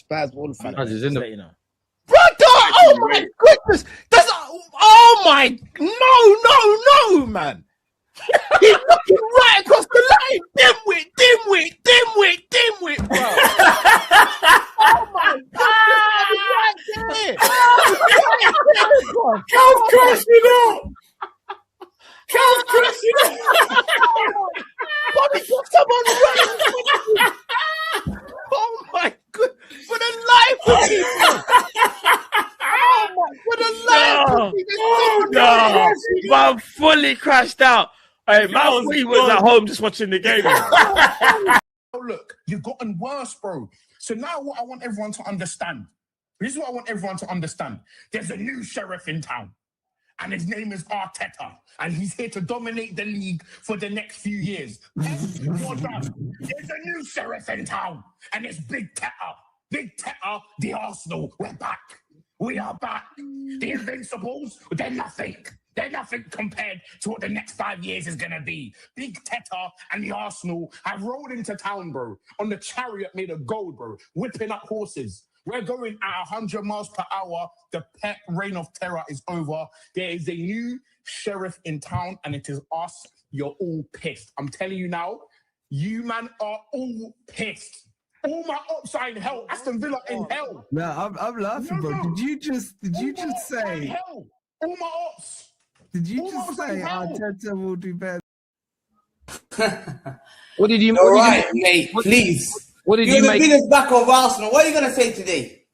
Spurs Wolf fan. Brother, Oh my goodness! Oh my no, man! He's looking right across the line. Dimwit, bro. Oh my God! Right there. Cal's crashing up. Cal's crashing up. Bobby put someone right. Oh my God! For the life of me, bro. For the life of me, no, man, fully crashed out. Hey, man, he was at home just watching the game. Oh, look, you've gotten worse, bro. So now what I want everyone to understand. This is what I want everyone to understand. There's a new sheriff in town. And his name is Arteta. And he's here to dominate the league for the next few years. There's a new sheriff in town. And it's Big Teta. Big Teta, the Arsenal. We're back. We are back. The Invincibles, they're nothing. They're nothing compared to what the next 5 years is going to be. Big Teta and the Arsenal have rolled into town, bro, on the chariot made of gold, bro, whipping up horses. We're going at 100 miles per hour. The pet reign of terror is over. There is a new sheriff in town, and it is us. You're all pissed. I'm telling you now, you man are all pissed. All my ops are in hell. Aston Villa in hell. No, I'm laughing, bro. Did you just say? Hell. All my ops. Did you just say Arteta will do better? What did you? All right, mate. Please. What did You're you the make? biggest back of Arsenal. What are you gonna say today?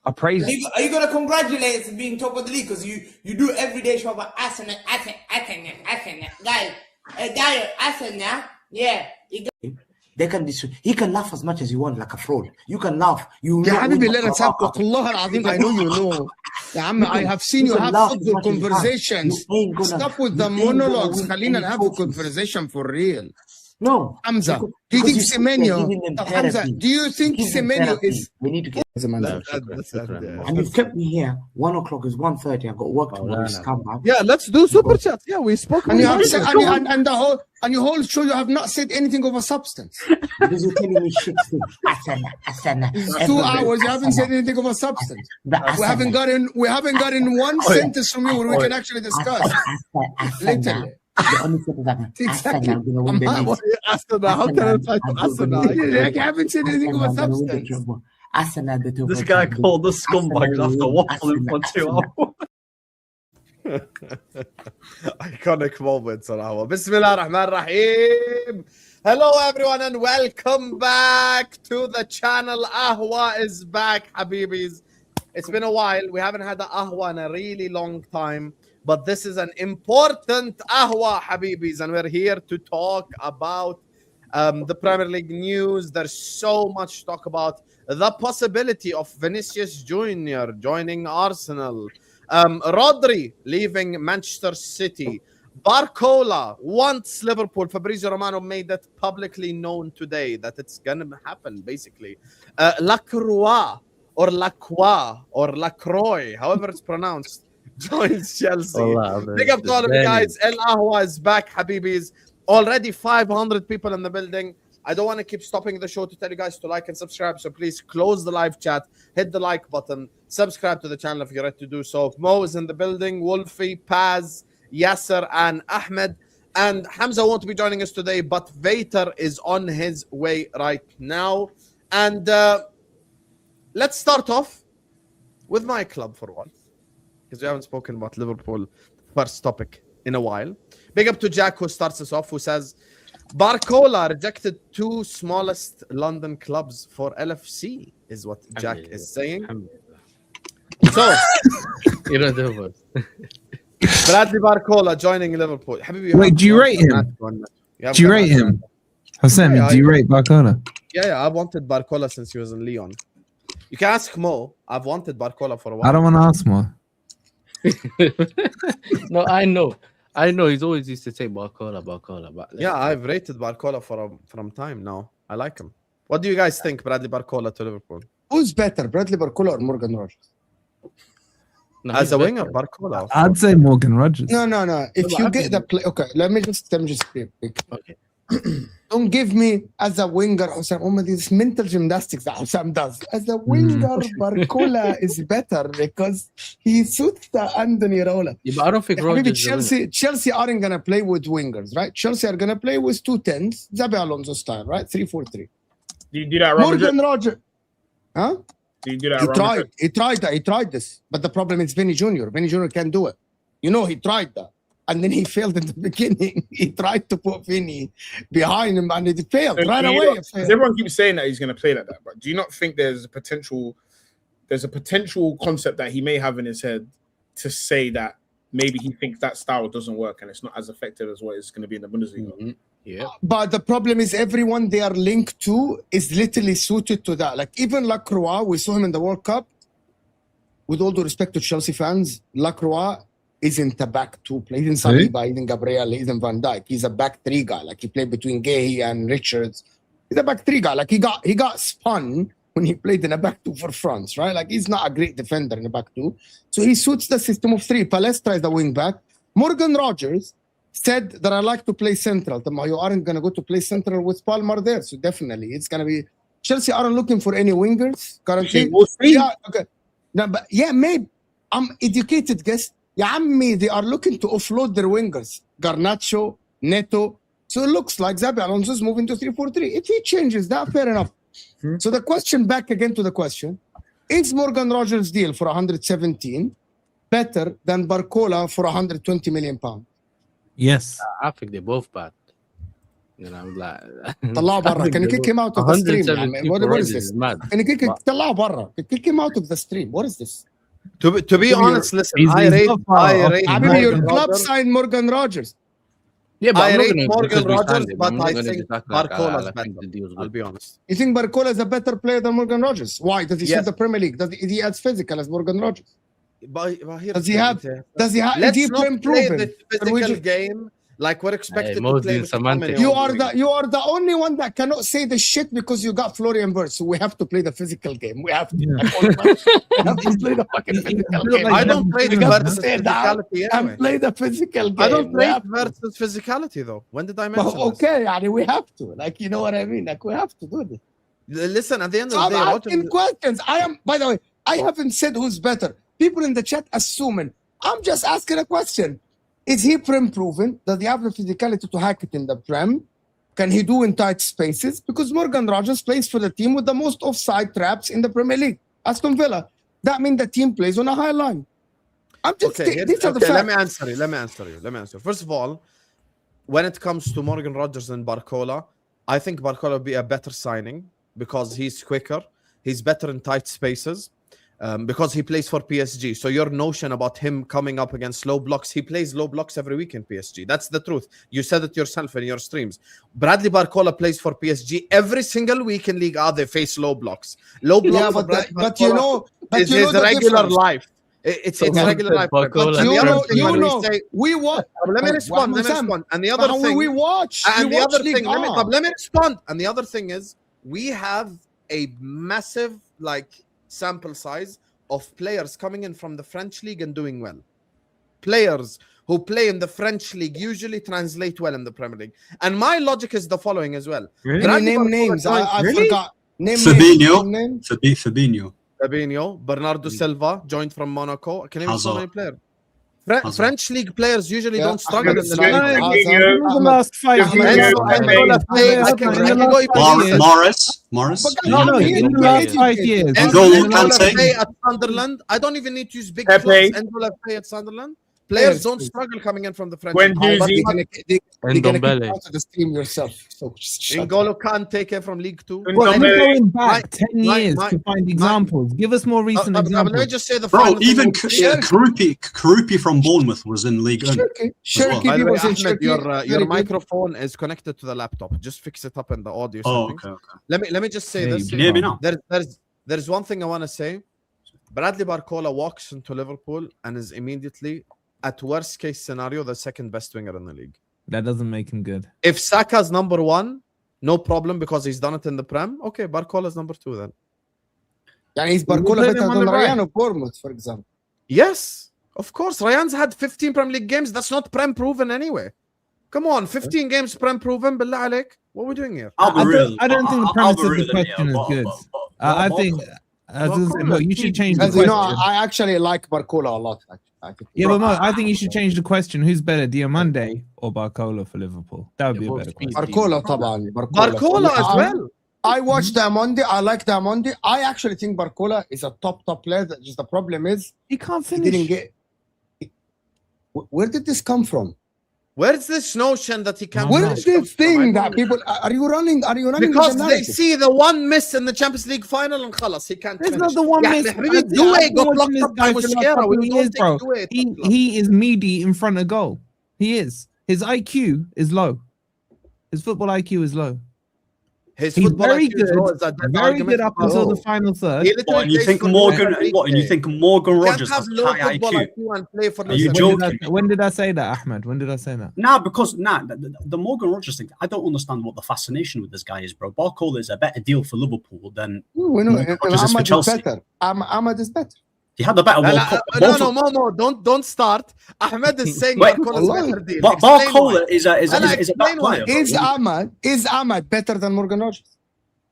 I praise. Are you gonna congratulate us for being top of the league? Because you do every day show about Arsenal, guys. Arsenal, yeah. They can he can laugh as much as you want like a fraud. You can laugh. You يا حبيبي لا نسابقك والله العظيم I know you know. يا عم I have seen you have football conversations. Stop with the monologues. خلينا have a conversation for real. No. Hamza, do you think Semenyo? Hamza, do you think Semenyo is? We need to get. And you've kept me here. 1 o'clock is 1:30. I've got work tomorrow. Come back. Yeah, let's do super chat. Yeah, we spoke. And you have said, and the whole show you have not said anything of a substance. Because you're telling me shit things. 2 hours, you haven't said anything of a substance. We haven't gotten one sentence from you where we can actually discuss. Literally. The only thing is that Exactly. I'm gonna win the league. How can I type Arsenal? I haven't said anything of a substance. This guy called the scumbags after waffling for 2 hours. Iconic moments on Ahwa. Bismillah ar-Rahman ar-Rahim. Hello everyone and welcome back to the channel. Ahwa is back, Habibis. It's been a while. We haven't had the Ahwa in a really long time. But this is an important Ahwa, Habibis, and we're here to talk about the Premier League news. There's so much to talk about. The possibility of Vinicius Jr. joining Arsenal. Rodri leaving Manchester City. Barcola wants Liverpool. Fabrizio Romano made it publicly known today that it's going to happen, basically. Lacroix or Lacroix or Lacroix, however it's pronounced, joins Chelsea. Big up to all of you guys. El Ahwa is back, Habibis. Already 500 people in the building. I don't want to keep stopping the show to tell you guys to like and subscribe. So please close the live chat, hit the like button, subscribe to the channel if you're ready to do so. Mo is in the building, Wolfie, Paz, Yasser, and Ahmed. And Hamza won't be joining us today, but Vater is on his way right now. And let's start off with my club for once, because we haven't spoken about Liverpool, first topic, in a while. Big up to Jack, who starts us off, who says, Barcola rejected 2 smallest London clubs for LFC, is what Jack is saying. So, you don't do it. Bradley Barcola joining Liverpool. Wait, do you rate him? Do you rate him? Hassan, do you rate Barcola? Yeah, I've wanted Barcola since he was in Lyon. You can ask Mo. I've wanted Barcola for a while. I don't want to ask more. No, I know. He's always used to say Barcola. But yeah, I've rated Barcola from time now. I like him. What do you guys think, Bradley Barcola to Liverpool? Who's better, Bradley Barcola or Morgan Rogers? No, as a winger, Barcola. I'd say Morgan Rogers. No. If you get the play, okay, let me just speak. Okay. Don't give me as a winger Hussam. This mental gymnastics that Hussam does. As a winger, Barcola is better because he suits the Anthony Rola. Yeah, I don't think Maybe Chelsea aren't gonna play with wingers, right? Chelsea are gonna play with 2 10s, Xabi Alonso style, right? 3-4-3. Do you do that, Morgan Rodgers? Huh? Do you do that? He tried this, but the problem is Vini Jr. Vini Jr. can't do it. You know, he tried that. And then he failed in the beginning. He tried to put Vini behind him and it failed right away. Everyone keeps saying that he's going to play like that, but do you not think there's a potential concept that he may have in his head to say that maybe he thinks that style doesn't work and it's not as effective as what it's going to be in the Bundesliga? Mm-hmm. Yeah. But the problem is everyone they are linked to is literally suited to that. Like even Lacroix, we saw him in the World Cup. With all due respect to Chelsea fans, Lacroix isn't a back 2 player. He isn't Saliba, he isn't Gabriel, he isn't Van Dijk. He's a back 3 guy. Like he played between Gay and Richards. He's a back 3 guy. Like he got spun when he played in a back 2 for France, right? Like he's not a great defender in a back 2. So he suits the system of 3. Palestra is the wing back. Morgan Rodgers said that I like to play central. You aren't going to go to play central with Palmer there. So definitely it's going to be Chelsea aren't looking for any wingers currently. We'll see. Yeah, okay. No, but yeah, maybe I'm educated guess. Yeah, they are looking to offload their wingers, Garnacho, Neto. So it looks like Xabi Alonso is moving to 3-4-3. If he changes that, fair enough. So the question, back again to the question, is Morgan Rodgers' deal for 117 better than Barcola for 120 million pounds? Yes. I think they're both bad. You know, like طلعه برا. Can you kick him out of the stream? What is this? Can you kick طلعه برا. Kick him out of the stream. What is this? To be honest, listen, I rate your club signed Morgan Rodgers. Yeah, but I rate Morgan Rodgers, but I think Barcola's better. I'll be honest. You think Barcola is a better player than Morgan Rodgers? Why? Does he suit the Premier League? Is he as physical as Morgan Rodgers? Does he have? Let's not play the physical game like we're expected to play. You are the only one that cannot say the shit because you got Florian Wirtz. So we have to play the physical game. We have to. We have to play the fucking physical game. I don't play the versus physicality and play the physical game. I don't play versus physicality though. When did I mention this? Okay, we have to. Like, you know what I mean? Like, we have to do this. Listen, at the end of the day, I'm asking questions. By the way, I haven't said who's better. People in the chat assuming. I'm just asking a question. Is he Prem proven? Does he have the physicality to hack it in the Prem? Can he do in tight spaces? Because Morgan Rodgers plays for the team with the most offside traps in the Premier League. Aston Villa. That means the team plays on a high line. I'm just these are the facts. Let me answer you. First of all, when it comes to Morgan Rodgers and Barcola, I think Barcola will be a better signing because he's quicker. He's better in tight spaces. Because he plays for PSG. So your notion about him coming up against low blocks, he plays low blocks every week in PSG. That's the truth. You said it yourself in your streams. Bradley Barcola plays for PSG every single week in Ligue A. They face low blocks. Low blocks. Yeah, but you know, it's his regular life. It's regular life. We watch. Let me respond. And the other thing we watch. And the other thing. Let me respond. And the other thing is, we have a massive sample size of players coming in from the French league and doing well. Players who play in the French league usually translate well in the Premier League. And my logic is the following as well. Really? Name names. I forgot. Name Fabinho. Fabinho. Bernardo Silva joined from Monaco. Can you name so many players? French league players usually don't struggle in the the last 5 years. Morris. No, in the last 5 years. At Sunderland. I don't even need to use big clubs. N'Golo Kante at Sunderland. Players don't struggle coming in from the French league. You're going to keep out of the stream yourself. So N'Golo Kante came from League 2. Well, I'm going back 10 years to find examples. Give us more recent examples. Let me just say the even Karupi from Bournemouth was in League 1. Your microphone is connected to the laptop. Just fix it up in the audio. Okay. Let me just say this. There's one thing I want to say. Bradley Barcola walks into Liverpool and is immediately, at worst case scenario, the second best winger in the league. That doesn't make him good. If Saka's number 1, no problem because he's done it in the Prem. Okay, Barcola's number 2 then. And he's Barcola better than Ryan of Bournemouth, for example. Yes, of course. Ryan's had 15 Premier League games. That's not Prem proven anyway. Come on, 15 games unproven. Billah عليك. What are we doing here? I don't think the premise of the question is good. I think, you should change the As question. you know, I actually like Barcola a lot. I think. Yeah, but Mo, I think you should change the question. Who's better, Diamande or Barcola for Liverpool? That would be a better question. Barcola طبعا. Barcola as well. I watched Diamande. I like Diamande. I actually think Barcola is a top player. Just the problem is He can't he finish. didn't get. Where did this come from? Where's this notion that he can't? Where is this thing that people are you running? Are you running? Because with the they narrative? see the one miss in the Champions League final and خلاص he can't There's finish. not the one Yeah, miss. حبيبي, Doué got locked up by Mosquera. We don't take Doué. He is meaty in front of goal. He is. His IQ is low. His football IQ is low. His He's football very IQ good. is low, is that Very good up until the final third. He literally And you plays think for Morgan? Enrique. What? And you think Morgan You Rogers can't have has low high football IQ? IQ and play for Are you Luis joking? When did I say that, Ahmed? When did I say that? Nah, because the Morgan Rogers thing, I don't understand what the fascination with this guy is, bro. Barcola is a better deal for Liverpool than We know Morgan Rogers is for Ahmad is Chelsea. better. Ahmad is better. He had a better World Cup. No, Momo, don't start. Ahmed is saying Wait, Barcola is better deal. But Explain Barcola why. is a bad explain why. player. Is Ahmad better than Morgan Rogers?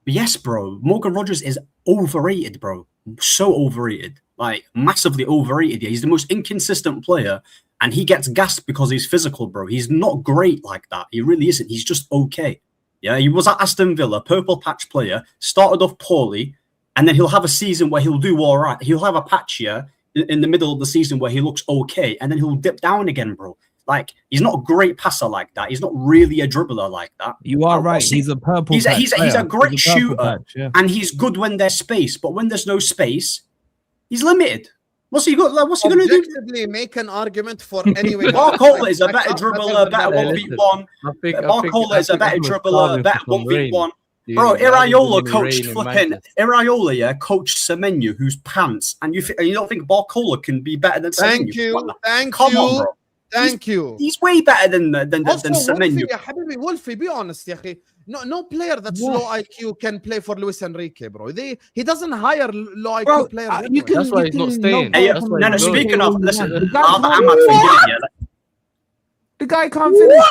Yes, bro. Morgan Rogers is overrated, bro. So overrated. Like, massively overrated. Yeah, he's the most inconsistent player, and he gets gassed because he's physical, bro. He's not great like that. He really isn't. He's just okay. Yeah, he was at Aston Villa, purple patch player, started off poorly, and then he'll have a season where he'll do all right. He'll have a patch here in the middle of the season where he looks okay, and then he'll dip down again, bro. Like, he's not a great passer like that. He's not really a dribbler like that. You are right. He's a purple. He's a great shooter, patch, yeah. and he's good when there's space. But when there's no space, he's limited. What's he going to do? Objectively make an argument for anyway. Barcola is a better dribbler, better 1v1. Barcola is a better dribbler, better 1v1. Bro, Iraola coached Iraola, yeah, coached Semenyo, who's pants, and you don't think Barcola can be better than Semenyo? Thank you. He's way better than Also, Semenyo. Wolfie, be honest, يا أخي. No player that's low IQ can play for Luis Enrique, bro. He doesn't hire low IQ players. That's why he's not staying. No, speaking of, listen, The guy can't finish.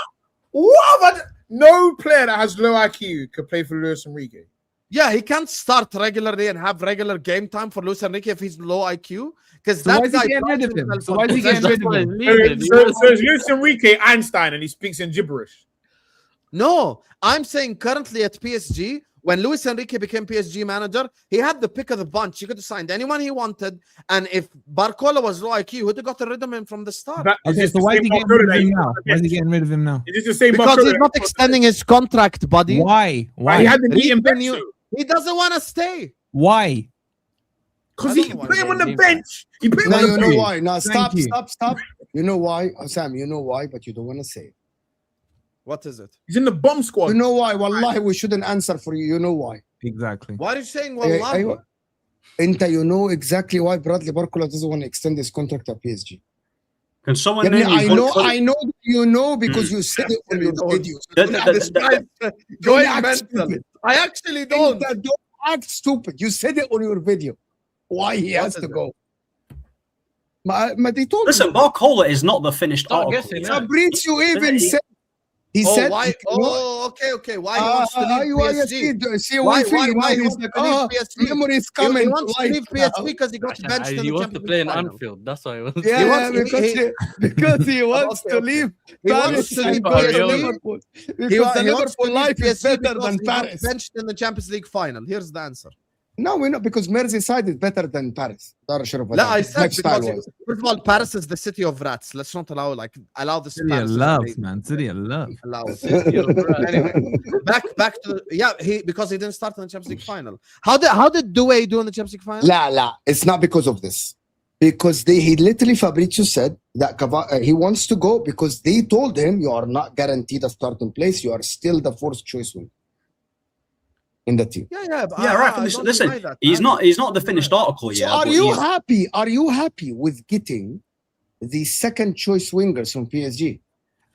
What? No player that has low IQ could play for Luis Enrique. Yeah, he can't start regularly and have regular game time for Luis Enrique if he's low IQ. Because So why is he getting rid of him? So why is he getting rid of him? So it's Luis Enrique Einstein and he speaks in gibberish. No, I'm saying currently at PSG, when Luis Enrique became PSG manager, he had the pick of the bunch. He could have signed anyone he wanted. And if Barcola was low IQ, he would have gotten rid of him from the start. Okay, so why is he getting rid of him now? Why is he getting rid of him now? Is this the same Because Barcola he's not extending his contract, buddy. Why? He had the meeting He doesn't want to stay. Why? because he put him on the bench. He put him Now on the you know bench. why. Now stop. you. You know why, Sam? You know why, but you don't want to say it. What is it? He's in the bomb squad. You know why? Wallahi, we shouldn't answer for you. You know why? Exactly. Why are you saying Hey, Wallahi? Inta, you know exactly why Bradley Barcola doesn't want to extend his contract at PSG. Can someone Yeah, name me one club- I know you know because you said it on your video. Going mental. I actually don't. Don't act stupid. You said it on your video. Why he has to go? They told Listen, you. Barcola is not the finished Start article. guessing, yeah. yeah. Fabrizio even said. He Oh, said. why? Oh, okay. Why he wants to leave PSG? See, Why he's he wants to leave PSG? memory is He coming. wants to leave PSG because he got benched in He the wants to Champions play League in final. Anfield. That's why he wants Yeah, wants- because he wants Okay, to okay. leave He wants Paris to and leave go to PSG. Liverpool. He Because the wants to Liverpool leave life is PSG better because than he got Paris. benched in the Champions League final. Here's the answer. No, we know because Merseyside is better than Paris. No, I said because first of all, Paris is the city of rats. Let's not allow this. City of love, man. City of love. Allow it. Anyway, back to because he didn't start in the Champions League final. How did Doué do in the Champions League final? La, it's not because of this. Because he literally, Fabrizio said that he wants to go because they told him you are not guaranteed a starting place. You are still the fourth choice one in the team. Yeah, Right. Listen, he's not the finished article So yet. are but you he's- happy? Are you happy with getting the second choice wingers from PSG?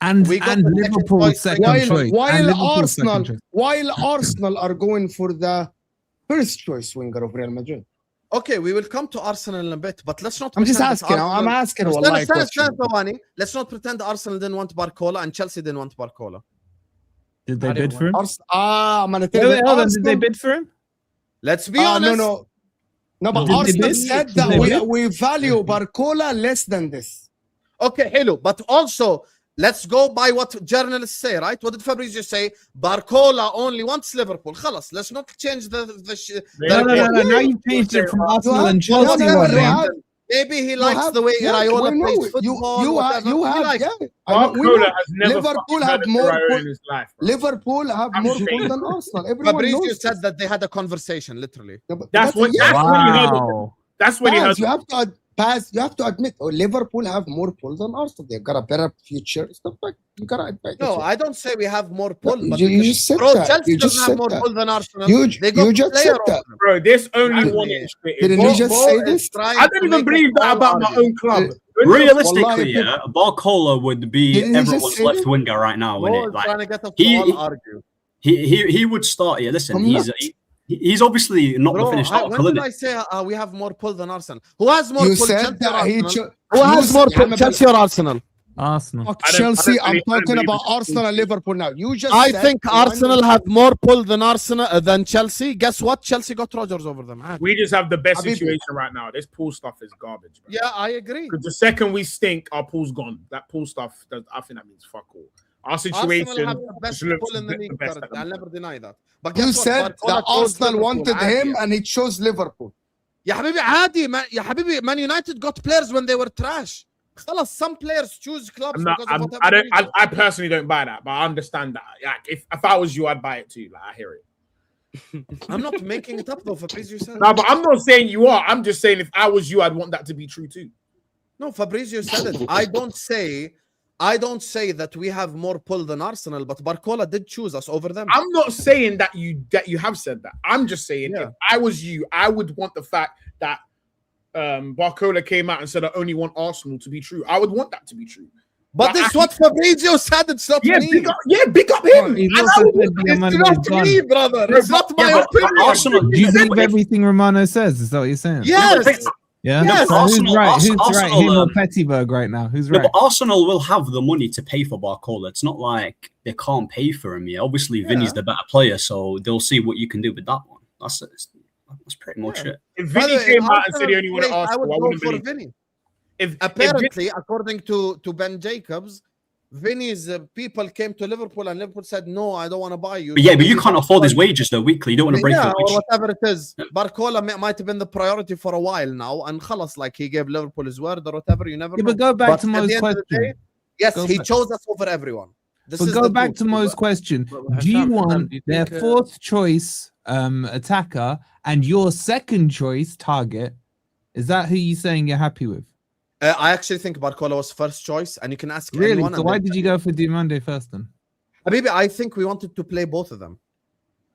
And We got the second Liverpool's choice. second choice. And Liverpool's second choice. While Arsenal are going for the first choice winger of Real Madrid. Okay, we will come to Arsenal in a bit, but let's not. I'm just pretend that asking. I'm Arsenal- asking. Stand- Wallahi, stand- question. stand, Thawani. Let's not pretend Arsenal didn't want Barcola and Chelsea didn't want Barcola. Did they bid for him? I'm gonna tell Wait, you. hold on. Did they bid for him? Let's be honest. No, but Did they Arsenal bid? said Did that they bid? we value Barcola less than this. Okay, hello. But also, let's go by what journalists say, right? What did Fabrizio say? Barcola only wants Liverpool. خلاص, let's not change the No. Now you've changed it from Arsenal and Chelsea. Maybe he likes the way Iraola plays football. You have. Barcola has never Liverpool have more. in his life. Bro. Liverpool have more saying. pull than Arsenal. Everyone Fabrizio knows said this. that they had a conversation, literally. Yeah, but That's when you heard it. That's when you heard You it. have to pass. You have to admit, Liverpool have more pull than Arsenal. They've got a better future. Stuff like you gotta admit. No, I don't say we have more pull. But You just said bro, that. Chelsea You just doesn't have said more that. pull than Arsenal. You just said that. Bro, there's only Didn't one he? inch fit. Didn't you just say this? I don't even believe that about my own club. Realistically, Wallahi, yeah, Barcola would be Didn't he just everyone's say left that? winger right now, wouldn't it? Trying to Like get us he- to all argue. he would start. Yeah, listen, I'm he's not. he's obviously not the Bro, finished when article, did isn't I it? say we have more pull than Arsenal? Who has more You pull? said Chelsea or that he. Arsenal? Who has more pull? Chelsea or Arsenal? Arsenal. Fuck I don't Chelsea. I'm believe- I don't talking believe about it's Arsenal and Liverpool now. You just. I said think one- Arsenal have more pull than Arsenal than Chelsea. Guess what? Chelsea got Rodgers over them. We just have the best Habibi. situation right now. This pool stuff is garbage. Bro. Yeah, I agree. Because the second we stink, our pool's gone. That pool stuff, I think that means fuck all. Our situation Arsenal have the best looks pull in the league. best at currently. the I'll moment. never deny that. But You guess what? said Barcola that chose Arsenal Liverpool. wanted عادي him and he chose Liverpool. يا حبيبي عادي يا حبيبي Man United got players when they were trash. خلاص, some players choose clubs because of whatever reason. I personally don't buy that, but I understand that. Like, if I was you, I'd buy it too. Like, I hear it. I'm not making it up though, Fabrizio said. No, but I'm not saying you are. I'm just saying if I was you, I'd want that to be true too. No, Fabrizio said it. I don't say that we have more pull than Arsenal, but Barcola did choose us over them. I'm not saying that you have said that. I'm just saying if I was you, I would want the fact that Barcola came out and said I only want Arsenal to be true. I would want that to be true. But this is what Fabrizio said. It's not me. Big up him. He's And also I would- said the Amanda It's is not gone. me, brother. It's not my opinion. Arsenal. Do you believe everything Romano says? Is that what you're saying? Yes. Yeah. Yes. So Arsenal- who's right? Who's Arsenal, right? Him or Pettyberg right now? Who's No, right? but Arsenal will have the money to pay for Barcola. It's not like they can't pay for him. Yeah, obviously Vinny's the better player, so they'll see what you can do with that one. That's pretty much it. If By the Vini way, came in out and said he Arsenal's only wanted place, I Arsenal, I would go wouldn't for believe. Vinny. If Apparently, according to Ben Jacobs, Vinny's people came to Liverpool and Liverpool said, "No, I don't want to buy you." But yeah, but you can't afford his wages though weekly. You don't want to break yeah, the or wage. whatever it is. Barcola might have been the priority for a while now, and khalas, like he gave Liverpool his word or whatever. You never Yeah, know. but go back to at Mo's the end of the question. day, yes, Go he back. chose us over everyone. This But is go the back truth. to Mo's question. Do you want their fourth choice attacker and your second choice target? Is that who you saying you're happy with? I actually think Barcola was first choice, and you can ask Really? anyone. So and why they'll did you tell go for Diomande first then? Habibi, I think we wanted to play both of them.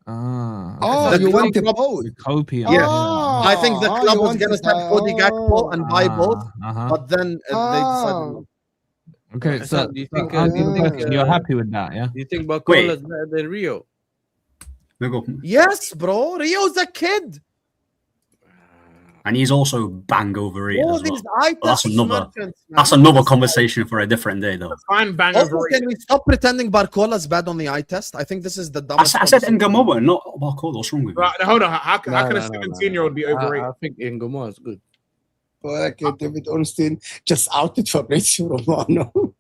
Ah. Oh, The you club- want to both? Copium. Yeah. Oh, I think the club you was want going to to- send Cody Gakpo and buy both, Uh-huh. but then they decided not. Okay, so Hassan, do you think, answer the do you think, question. You're happy with that, yeah? Do you think Barcola is better than Rio? We go. Yes, bro. Rio's a kid. And he's also bang overrated All as well. these eye That's test another- merchants, man. That's another conversation for a different day, though. fine bang Also, over. can we stop pretending Barcola's bad on the eye test? I think this is the I dumbest. said conversation. Ngamoa, not Barcola. What's wrong with you? Right, hold on. How can a No, 17-year-old be overrated? I think Ngoma is good. Like David Ornstein just outed Fabrizio Romano.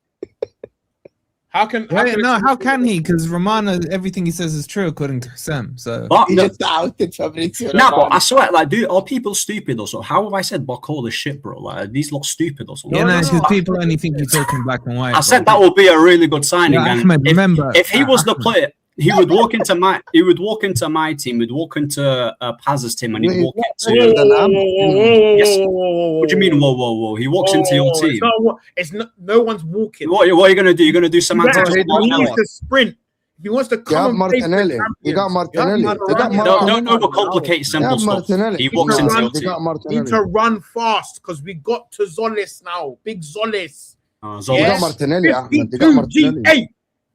How can How can he? Because Romano, everything he says is true according to Sam. So But, He no, just outed Fabrizio but Romano. I swear, like, dude, are people stupid or so? How have I said Barcola shit, bro? Like, are these lot stupid or something? yeah, no, it's because I- people only think you're talking black and white. I said bro. that would be a really good signing. Yeah, and Ahmed, if, remember, if he was the Ahmed. player, he would walk into my team, he'd walk into Paz's team, and he'd walk into. Yes. What do you mean? Whoa! He walks into your team. It's not. No one's walking. What are you gonna do? You're gonna do He semantics? needs to sprint. If he wants to You have come and play for the Martinelli. You got champions, Martinelli. You got Don't Martinelli. overcomplicate You simple have stuff. Martinelli. He walks You into your You team. got need Martinelli. to run fast because we got to Zolis now. Big Zolis. Zolis. You got Yes. Martinelli, Ahmed. You got 52 Martinelli. G8.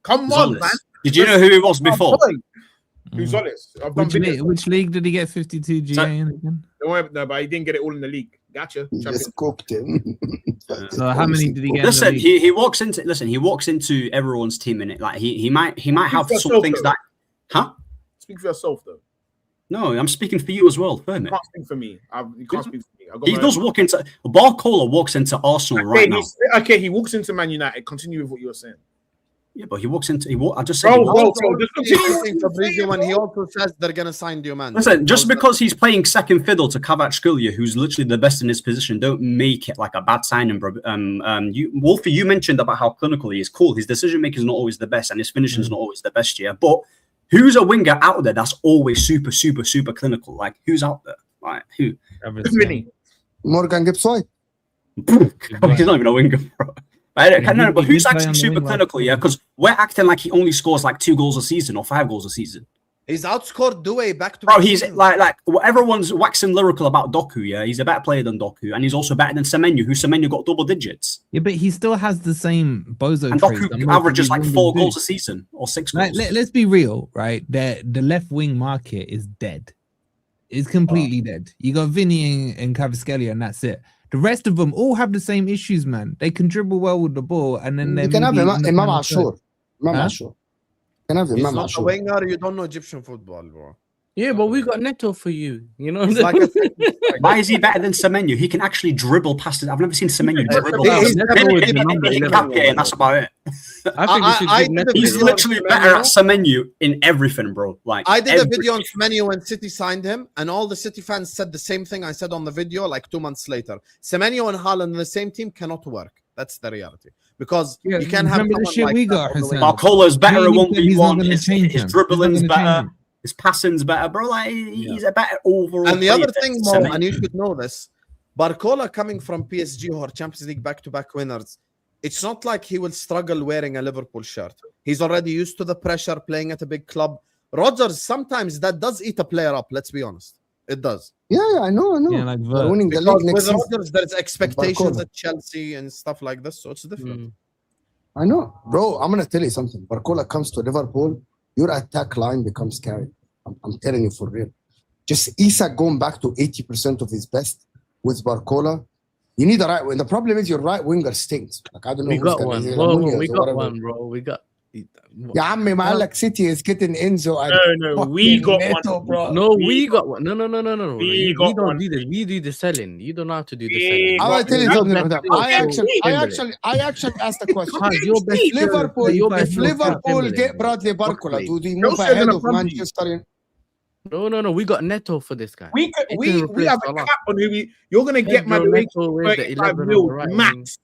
Come on, Zolis. man. Did you know who he was before? Who's honest? I've done videos. Which league did he get 52 GA in again? Don't worry, no, but he didn't get it all in the league. Gotcha. You just cooked him. So how many did he get? Listen, in the league? he walks into everyone's team in it. Like he might have some things that, huh? Speak for yourself though. No, I'm speaking for you as well, Fermi. You can't speak for me. You can't speak for me. He does walk into Barcola walks into Arsenal right now. Okay, he walks into Man United. Continue with what you were saying. Yeah, but he walks into. I just said. Fabrizio, when he also says they're gonna sign Diomande. Listen, just because he's playing second fiddle to Kvaratskhelia, who's literally the best in his position, don't make it like a bad signing, bro. Wolfie, you mentioned about how clinical he is. Cool, his decision making is not always the best, and his finishing is not always the best. Yeah, but who's a winger out there that's always super clinical? Like who's out there? Like who? Vini. Morgan Gibbs White. He's not even a winger, bro. But who's actually super clinical? Yeah, because we're acting like he only scores like 2 goals a season or 5 goals a season. He's outscored Doué back to back. Bro, he's like everyone's waxing lyrical about Doku. Yeah, he's a better player than Doku, and he's also better than Semenyo, who Semenyo got double digits. Yeah, but he still has the same bozo. And Doku averages like 4 goals a season or 6 goals. Let's be real, right? The left wing market is dead. It's completely dead. You got Vini and Kvaratskhelia, and that's it. The rest of them all have the same issues, man. They can dribble well with the ball, and then you can have Imam Ashur. Imam Ashur. Can have Imam Ashur. A winger, you don't know Egyptian football, bro. Yeah, but we got Neto for you. You know, like why is he better than Semenyo? He can actually dribble past it. I've never seen Semenyo dribble. And that's about it. He's literally better at Semenyo in everything, bro. Like I did a video on Semenyo when City signed him, and all the City fans said the same thing I said on the video like 2 months later. Semenyo and Haaland in the same team cannot work. That's the reality. Because you can't have the shit like we got. Barcola's better at 1v1. His dribbling's better. His passing's better, bro. Like he's a better overall. And the other thing, Mo, and you should know this, Barcola coming from PSG, who are Champions League back-to-back winners, it's not like he will struggle wearing a Liverpool shirt. He's already used to the pressure playing at a big club. Rodgers, sometimes that does eat a player up. Let's be honest, it does. Yeah, I know. Yeah, like winning the league next with Rodgers, there's expectations at Chelsea and stuff like this, so it's different. I know, bro. I'm gonna tell you something. Barcola comes to Liverpool. Your attack line becomes scary. I'm telling you for real. Just Isak going back to 80% of his best with Barcola. You need a right wing. The problem is your right winger stinks. Like I don't know. We got one. We got one, bro. We got. Yeah, عمي ما قال City is getting Enzo. No, we got Neto, one, bro. No, we got one. No. We don't do this. We do the selling. You don't know how to do the selling. I will tell you something. I actually asked a question. If Liverpool get Bradley Barcola, do they move ahead of Manchester? No. We got Neto for this guy. We have a cap on who you're gonna get my 35 mil max.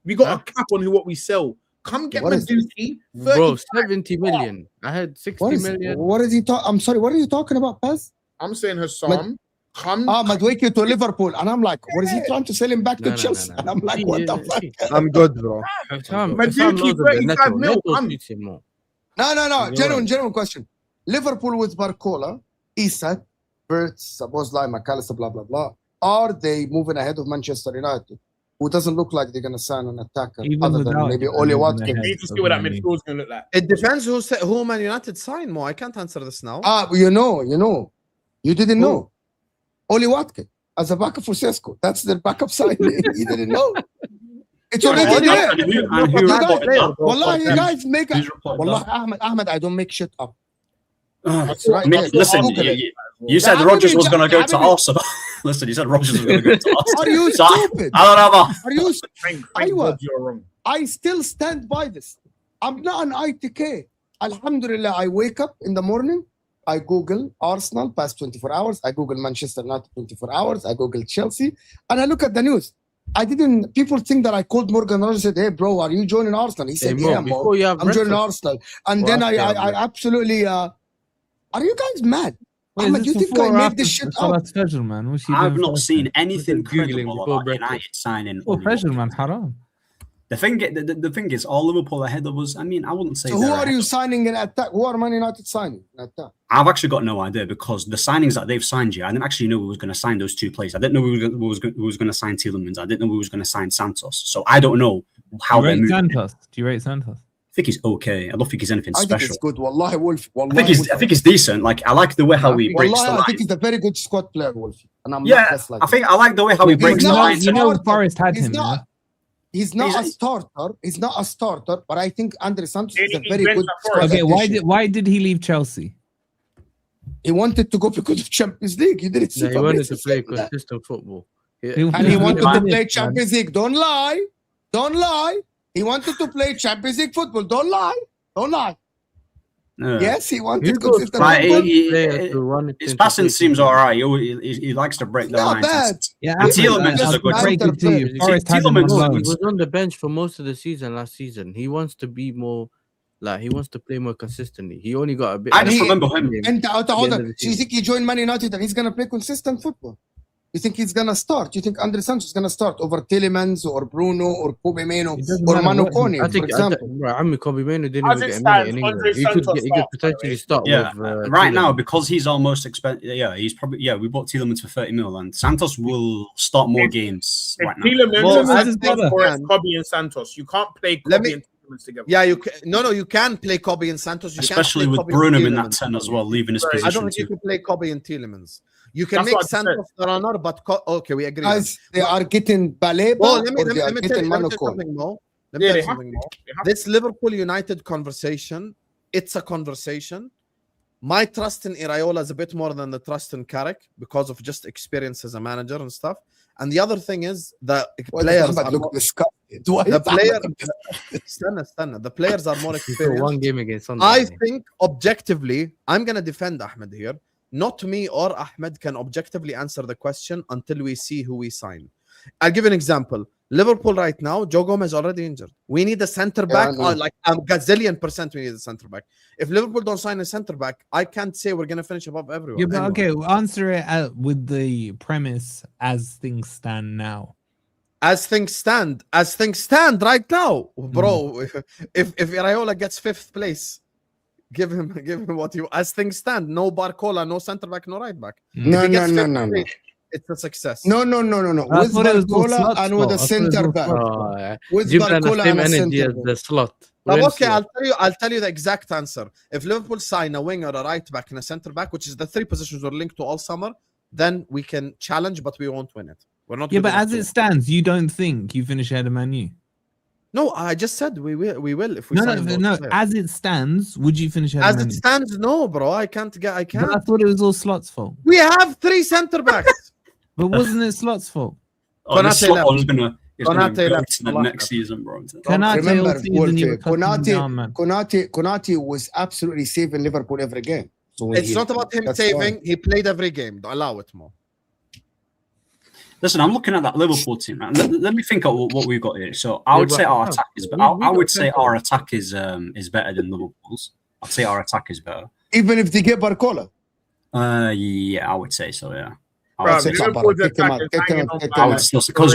We got a cap on what we sell. Come get Maduki. Bro, 70 million. I had 60 million. What is he talking? I'm sorry. What are you talking about, Paz? I'm saying Hassam. Maduki to Liverpool. And I'm like, what is he trying to sell him back to Chelsea? And I'm like, what the fuck? I'm good, bro. Maduki, 35 mil. No. Genuine question. Liverpool with Barcola, Isak, Wirtz, Szoboszlai, McAllister, blah, blah, blah. Are they moving ahead of Manchester United? Who doesn't look like they're going to sign an attacker other than maybe Oli Watkins. We need to see what that midfield is going to look like. It depends who Man United signed, Mo. I can't answer this now. You know. You didn't know. Oli Watkins as a backup for Sesko. That's their backup signing. You didn't know. It's already there. Wallah, you guys make it. Wallah, Ahmed, I don't make shit up. That's right. Listen, you said Rodgers was going to go to Arsenal. Listen, you said Rodgers was going to go to Arsenal. Are you stupid? I don't know. Are you stupid? I still stand by this. I'm not an ITK. Alhamdulillah, I wake up in the morning. I Google Arsenal past 24 hours. I Google Manchester United 24 hours. I Google Chelsea. And I look at the news. People think that I called Morgan Rodgers and said, hey, bro, are you joining Arsenal? He said, yeah, Mo, I'm joining Arsenal. And then I absolutely... are you guys mad? Ahmed, you think I made this shit up? I've not seen anything credible about United signing. Pressure, man, haram. The thing is, all Liverpool ahead of us. I mean, I wouldn't say. So who are you signing in attack? Who are Man United signing in attack? I've actually got no idea because the signings that they've signed I didn't actually know we was going to sign those 2 players. I didn't know we was going to sign Tielemans. I didn't know we was going to sign Santos. So I don't know how they're moving. Do you rate Santos? think he's okay. I don't think he's anything I think special. it's good. Wallahi, Wolf. I think he's decent. Like I like the way how he breaks the I think line. he's a very good squad player, Wolf. And I'm Yeah, not just like I think I like the way how he breaks the line. You know, Forest had him. Yeah? He's not a starter. He's not a starter, but I think Andre Santos is a very good. Okay, why did he leave Chelsea? He wanted to go because of Champions League. You didn't see. He wanted to play consistent football. And he wanted to play Champions League. Don't lie. Don't lie. He wanted to play Champions League football. Don't lie. Don't lie. Yes, he wanted consistent football. His passing seems all right. He likes to break the line. Not bad. Yeah, and Tielemans is a good player. He was on the bench for most of the season last season. He wants to be more, like he wants to play more consistently. He only got a bit. I just remember him. And so you think he joined Man United and he's gonna play consistent football? You think he's gonna start? You think Andre Santos is gonna start over Tielemans or Bruno or Kobe Meno or Manu Kone, for example? Kobe Meno didn't even get a minute in England. He could potentially start with right now because he's almost expensive. Yeah, he's probably we bought Tielemans for 30 mil, and Santos will start more games right now. Tielemans, Kobe and Santos. You can't play Kobe and Tielemans together. Yeah, you can. No, you can play Kobe and Santos. Especially with Bruno in that 10 as well, leaving his position. I don't think you can play Kobe and Tielemans. You can make Santos the runner, but okay, we agree. Guys, they are getting Baleba. Let me tell you something more. This Liverpool United conversation, it's a conversation. My trust in Iraola is a bit more than the trust in Carrick because of just experience as a manager and stuff. And the other thing is the players are more, the players are more experienced. One game against Sunday. I think objectively, I'm gonna defend Ahmed here. Not me or Ahmed can objectively answer the question until we see who we sign. I'll give an example. Liverpool right now, Joe Gomez already injured. We need a center back. Like a gazillion % we need a center back. If Liverpool don't sign a center back, I can't say we're going to finish above everyone. Yeah, but okay, we'll answer it with the premise as things stand now. As things stand right now, bro. If Iraola gets 5th place, give him what you. As things stand, no Barcola, no center back, no right back. No. It's a success. No. With Barcola and with a center back. With Barcola and a center back. The slot. Okay, I'll tell you the exact answer. If Liverpool sign a wing or a right back and a center back, which is the 3 positions we're linked to all summer, then we can challenge, but we won't win it. We're not. Yeah, but as it stands, you don't think you finish ahead of Man U? No, I just said we will if we no. As it stands, would you finish ahead of Man U? As it stands, no, bro. I can't. But I thought it was all Slot's fault. We have 3 center backs. But wasn't it Slot's fault? Konate left next season, bro. Remember, Konate was absolutely saving Liverpool every game. So it's not about him saving. He played every game. Allow it more. Listen, I'm looking at that Liverpool team. Let me think of what we've got here. So I would say our attack is better. I would say our attack is better than Liverpool's. I'd say our attack is better. Even if they get Barcola? Yeah, I would say so, yeah. Because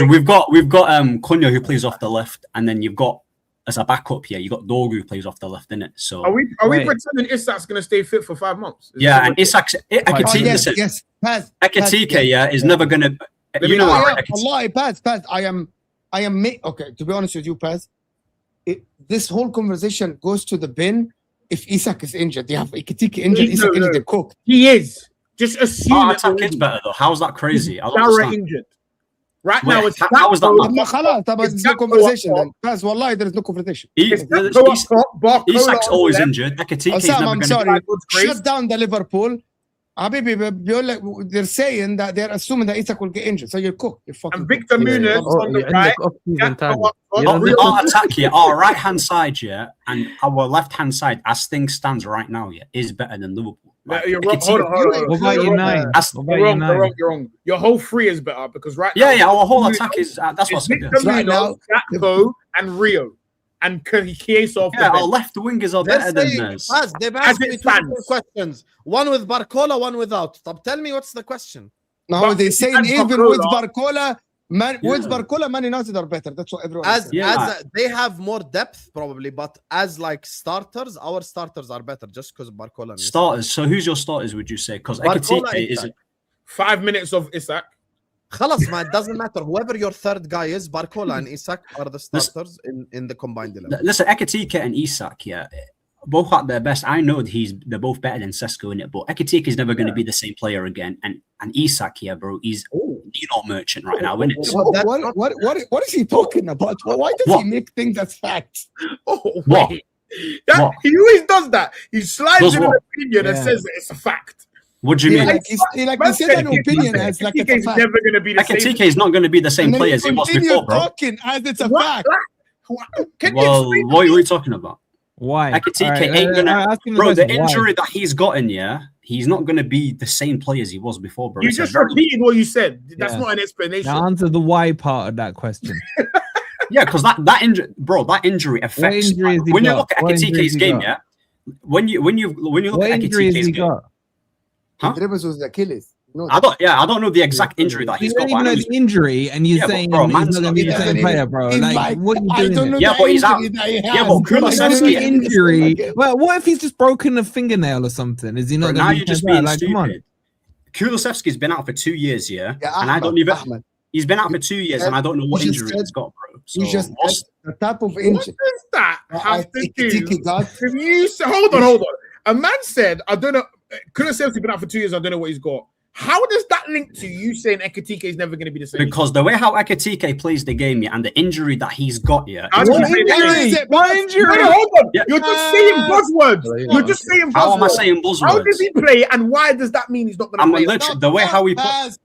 we've got Cunha who plays off the left, and then you've got as a backup here, you got Dogu who plays off the left, innit? So are we pretending Isak's gonna stay fit for 5 months? Yeah, and Isak's Ekitike, is never gonna. You know, Allah, Paz. I am. Okay, to be honest with you, Paz, this whole conversation goes to the bin. If Isak is injured, they have Ekitike injured. Isak injured, they cook. He is. Just assume our attack is better though. How's that crazy? Injured. Right now, it's how was that? There's no conversation. Then. Paz, wallahi, there is no conversation. Isak's always injured. I'm sorry. Shut down the Liverpool. Habibi, they're saying that they're assuming that Isak will get injured, so you're cooked. And Victor Muniz on the right. Our attack here, our right hand side, and our left hand side, as things stands right now, is better than Liverpool. You're wrong. Hold on. What about your 9? You're wrong. Your whole 3 is better because right now. Yeah, our whole attack is. That's what's Victor Muniz, Gakpo, and Rio. And Chiesa off the our left wingers are better than theirs. They've asked me 2 questions. One with Barcola, one without. Stop. Tell me what's the question. No, they're saying even with Barcola, Man United are better. That's what everyone says. They have more depth probably, but as like starters, our starters are better just because Barcola. Starters. So who's your starters? Would you say? Because Ekitike is 5 minutes of Isak. خلاص, man, it doesn't matter. Whoever your third guy is, Barcola and Isak are the starters in the combined 11. Listen, Ekitike and Isak, yeah, both at their best. I know they're both better than Sesko in it, but Ekitike is never going to be the same player again. And Isak here, bro, he's merchant right now, isn't it? What is he talking about? Why does he make things as facts? Oh, What? wait. He always does that. He slides in an opinion and says that it's a fact. What do you mean? Like he said an opinion as like it's a fact. Never going to be the same. Ekitike is not going to be the same player as he was before, bro. Talking as it's a fact. Well, what are you talking about? Why? Ekitike ain't gonna, bro. The injury that he's gotten, he's not gonna be the same player as he was before, bro. You just repeated what you said. That's not an explanation. Now answer the why part of that question. Yeah, because that injury, bro, that injury affects. When you look at Ekitike's game, when you look at Ekitike's game, He dribbles with Achilles. No, I don't know the exact injury that he's got. You don't even know the injury, and you're saying he's not going to be the same player, bro. Like, what are you doing? Yeah, but he's out. Yeah, but Kulusevski injury. Well, what if he's just broken a fingernail or something? Is he not going to be? You're just being stupid. Kulusevski's been out for 2 years, and I don't even. He's been out for 2 years, and I don't know what injury he's got, bro. So the type of injury. What does that have to do? If you say, hold on. A man said, I don't know. Kulusevski's been out for 2 years. I don't know what he's got. How does that link to you saying Ekitike is never going to be the same? Because the way how Ekitike plays the game, and the injury that he's got, What injury? Hold on. You're just saying buzzwords. You're just saying buzzwords. How am I saying buzzwords? How does he play, and why does that mean he's not going to play? Literally, the way how he plays.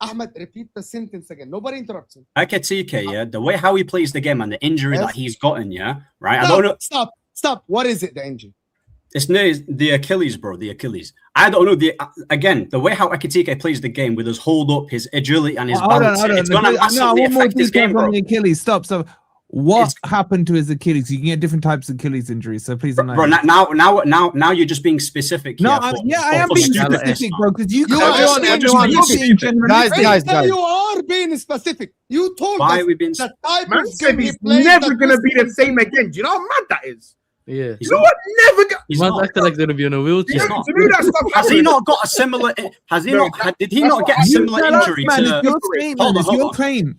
Ahmed, repeat the sentence again. Nobody interrupts him. Ekitike, the way how he plays the game and the injury that he's gotten, right? I don't know. Stop. What is it, the injury? It's the Achilles, bro. The Achilles. I don't know. The way how Ekitike plays the game with his hold up, his agility, and his balance, it's gonna massively affect his game, bro. On the Achilles. Stop. So, what happened to his Achilles? You can get different types of Achilles injuries. So please, bro. Now you're just being specific. No, I am being specific, bro. Because you guys, you are being specific. You told why us are we being the type man of said he's never gonna be the same again. Do you know how mad that is? Yeah. You know what? Never got. He's not acting like they're gonna be on a wheelchair. Has he not got a similar? Has he not? Did he not get a similar injury to?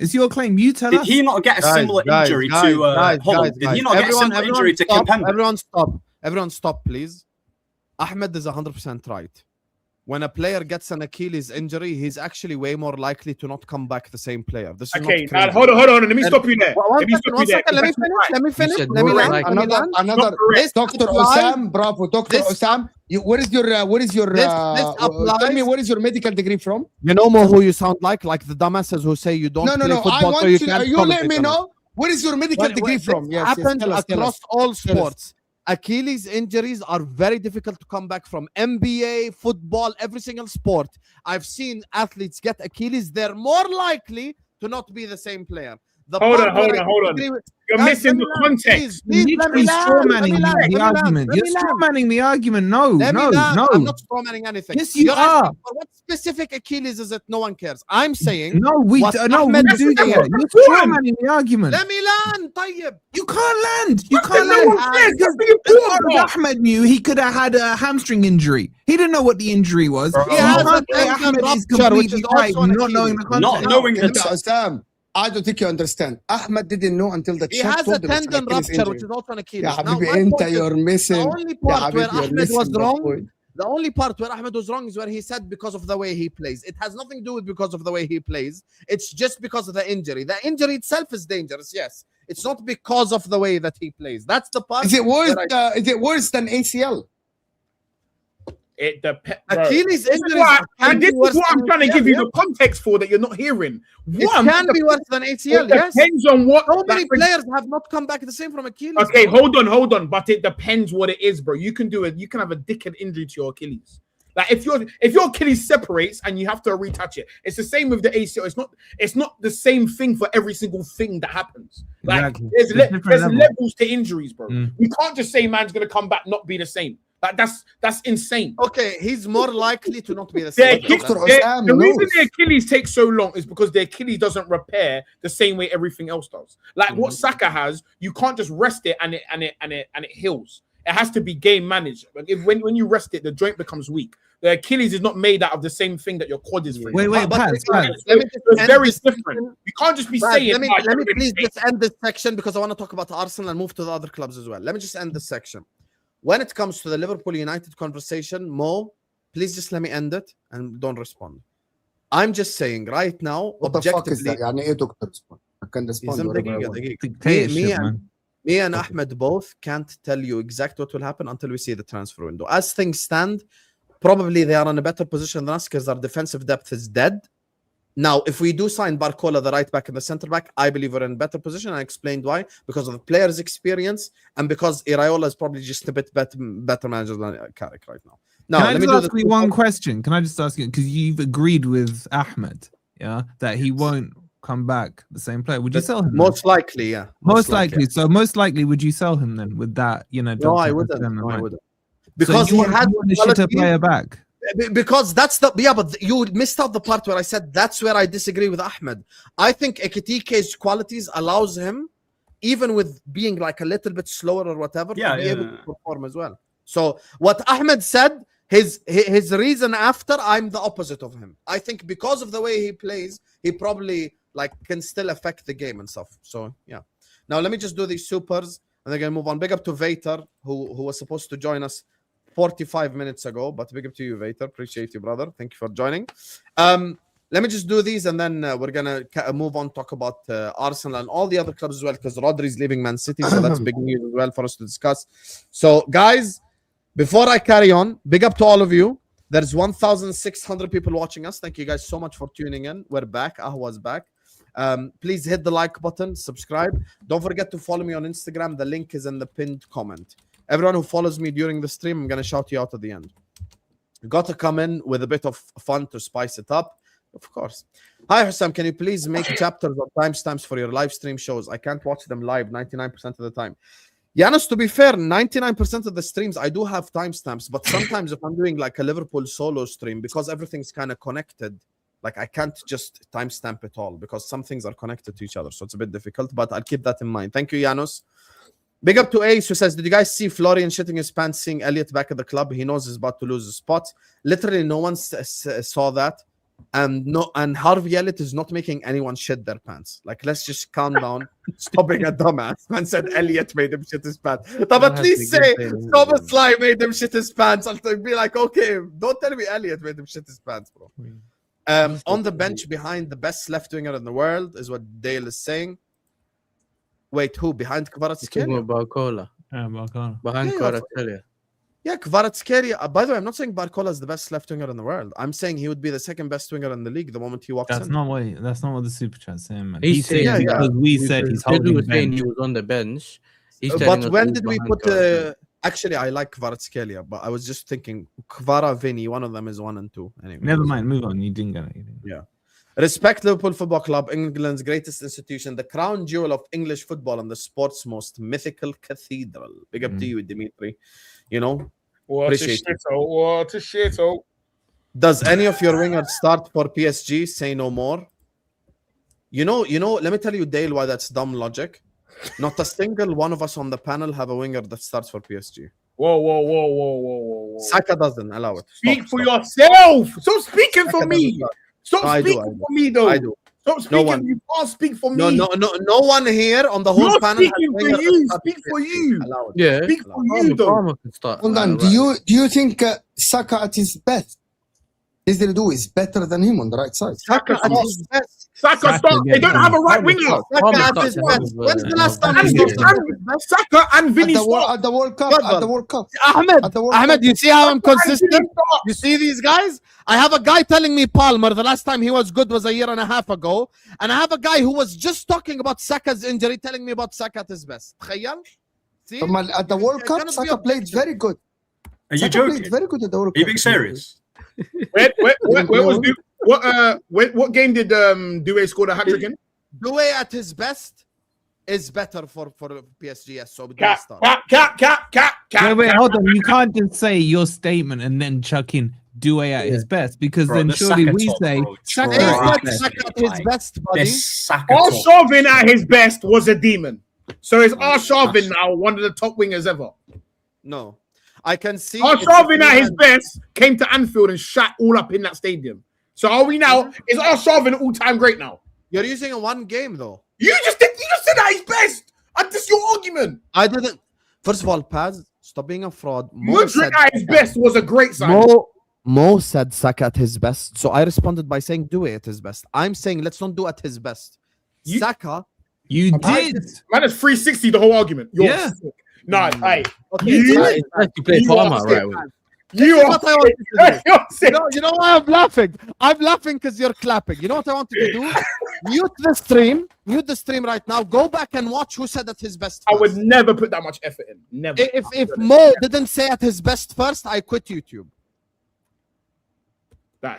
It's your claim. You tell us. Did he not get a similar injury to? Did he not get a similar injury to Kimpembe? Everyone stop, please. Ahmed is 100% right. When a player gets an Achilles injury, he's actually way more likely to not come back the same player. This is okay. Hold on. Let me stop you there. Let me finish. Let me land. Another. Dr. Osam, bravo, Dr. Osam. What is your? Tell me, what is your medical degree from? You know more who you sound like the dumbasses who say you don't play football. I want you let me know. What is your medical degree from? Yes, happens across all sports. Achilles injuries are very difficult to come back from. NBA, football, every single sport. I've seen athletes get Achilles. They're more likely to not be the same player. Hold on. You're missing the context. You're strawmanning the argument. You're strawmanning the argument. No. I'm not strawmanning anything. Yes, you are. What specific Achilles is it? No one cares. I'm saying we do that. You're strawmanning the argument. Let me land, طيب. You can't land. Ahmed knew he could have had a hamstring injury. He didn't know what the injury was. Ahmed is completely right, not knowing the context. Not knowing the. I don't think you understand. Ahmed didn't know until the chat. He has a tendon rupture, which is also an Achilles. You're missing. The only part where Ahmed was wrong. The only part where Ahmed was wrong is where he said because of the way he plays. It has nothing to do with because of the way he plays. It's just because of the injury. The injury itself is dangerous. Yes, it's not because of the way that he plays. That's the part. Is it worse? Is it worse than ACL? Achilles injury. This is what I'm trying to give you the context for that you're not hearing. It can be worse than ACL. Yes, depends on what. So many players have not come back the same from Achilles. Okay, hold on. But it depends what it is, bro. You can do it. You can have a dickhead injury to your Achilles. Like if your Achilles separates and you have to retouch it, it's the same with the ACL. It's not the same thing for every single thing that happens. Like there's levels to injuries, bro. We can't just say man's gonna come back not be the same. Like that's insane. Okay, he's more likely to not be the same. The reason the Achilles takes so long is because the Achilles doesn't repair the same way everything else does. Like what Saka has, you can't just rest it and it heals. It has to be game managed. Like when you rest it, the joint becomes weak. the Achilles is not made out of the same thing that your quad is. Wait, Paz. Let me just It's end very this different. You can't just be Brad, saying. let me please just end this section because I want to talk about Arsenal and move to the other clubs as well. Let me just end this section. When it comes to the Liverpool United conversation, Mo, please just let me end it and don't respond. I'm just saying right now, What the fuck is that? objectively, يعني إيه دكتور respond? I can respond Isn't wherever I دقيقة- want. دقيقة. Dictatorship, man. Me and Ahmed both can't tell you exactly what will happen until we see the transfer window. As things stand, probably they are in a better position than us because our defensive depth is dead. Now, if we do sign Barcola, the right back and the centre back, I believe we're in a better position. I explained why. Because of the player's experience and because Iraola is probably just a bit better manager than Carrick right now. Now, Can I let me just do ask you one question? Can I just ask you, because you've agreed with Ahmed, yeah, that he won't come back the same player. Would you sell him? Most likely, yeah. Most likely. So most likely, would you sell him then with that, you know? No, I doctor wouldn't. concern in No, I mind? wouldn't. So Because you he want, had you want a shitter quality- player back. Because that's the but you missed out the part where I said that's where I disagree with Ahmed. I think Ekitike's qualities allows him, even with being like a little bit slower or whatever, to be able to perform as well. So what Ahmed said, his reason after, I'm the opposite of him. I think because of the way he plays, he probably like can still affect the game and stuff. So yeah. Now let me just do these supers and then gonna move on. Big up to Vater, who was supposed to join us 45 minutes ago, but big up to you, Vater. Appreciate you, brother. Thank you for joining. Let me just do these and then we're gonna move on, talk about Arsenal and all the other clubs as well, because Rodri's leaving Man City, so that's big news as well for us to discuss. So guys, before I carry on, big up to all of you. There's 1,600 people watching us. Thank you guys so much for tuning in. We're back. Ahwa's back. Please hit the like button, subscribe. Don't forget to follow me on Instagram. The link is in the pinned comment. Everyone who follows me during the stream, I'm going to shout you out at the end. Got to come in with a bit of fun to spice it up. Of course. Hi, Hussam. Can you please make chapters or timestamps for your live stream shows? I can't watch them live 99% of the time. Yanis, to be fair, 99% of the streams, I do have timestamps. But sometimes if I'm doing like a Liverpool solo stream, because everything's kind of connected, like I can't just timestamp it all because some things are connected to each other. So it's a bit difficult, but I'll keep that in mind. Thank you, Janos. Big up to Ace, who says, did you guys see Florian shitting his pants seeing Elliot back at the club? He knows he's about to lose his spot. Literally, no one saw that. And Harvey Elliott is not making anyone shit their pants. Like, let's just calm down. Stop being a dumbass. Man said Elliot made him shit his pants. But at least say Thomas Sly made him shit his pants. I'll be like, okay, don't tell me Elliot made him shit his pants, bro. On the bench behind the best left winger in the world is what Dale is saying. Wait, who? Behind Kvaratskhelia? Barcola. Barcola. Behind Kvaratskhelia. Yeah, Kvaratskhelia. By the way, I'm not saying Barcola is the best left winger in the world. I'm saying he would be the second best winger in the league the moment he walks That's in. not what the super chat's saying, man. He's saying because we said he's holding the bench. He was on the bench. He's But when did we put? Actually, I like Kvaratskhelia, but I was just thinking Kvara, Vini. One of them is 1 and 2. Anyway, Never mind. Move on. You didn't get it. Yeah. Respect Liverpool Football Club, England's greatest institution, the crown jewel of English football and the sport's most mythical cathedral. Big up to you, Dimitri. You know, What a shit. Does any of your wingers start for PSG? Say no more. You know, let me tell you, Dale, why that's dumb logic. Not a single one of us on the panel have a winger that starts for PSG. Whoa. Saka doesn't allow it. Speak for yourself. Stop speaking for me. Stop speaking for me, though. I do. Stop speaking. You can't speak for me. No one here on the whole You're panel. speaking for you. Speak for you. Yeah. Speak for you, though. Hold on. Do you think Saka at his best? Is better than him on the right side? Saka at his best. Saka start. They don't have a right winger. Saka at his best. When's the last time Saka and Vini at the World Cup. Ahmed, you see how I'm consistent? You see these guys? I have a guy telling me Palmer, the last time he was good was a year and a half ago. And I have a guy who was just talking about Saka's injury, telling me about Saka at his best. See? At the World Cup, Saka played very good. Are you joking? Very good at the World Are you Cup. being serious? Where was what game did Doué score the hat-trick in? Doué at his best is better for PSG. Yes, so Cap. Wait, hold on. You can't just say your statement and then chuck in Doué at his best, because then surely we say Saka at his best, buddy. Arshavin at his best was a demon. So is Arshavin now one of the top wingers ever? No. I can see. Arshavin at his best came to Anfield and shot all up in that stadium. So are we now? Is Arshavin all-time great now? You're using a one game though. You just said at his best. That's your argument. I didn't. First of all, Paz, stop being a fraud. Mudryk at his best was a great sign. Mo said Saka at his best, so I responded by saying do it at his best. I'm saying let's not do at his best. Saka, you did. Man, it's 360 the whole argument. You're sick. Nah, hey, you play Palmer, right? You are what I wanted to do. You know why I'm laughing? I'm laughing because you're clapping. You know what I wanted to do? Mute the stream right now. Go back and watch who said at his best first. I would never put that much effort in. Never. If Mo didn't say at his best first, I quit YouTube.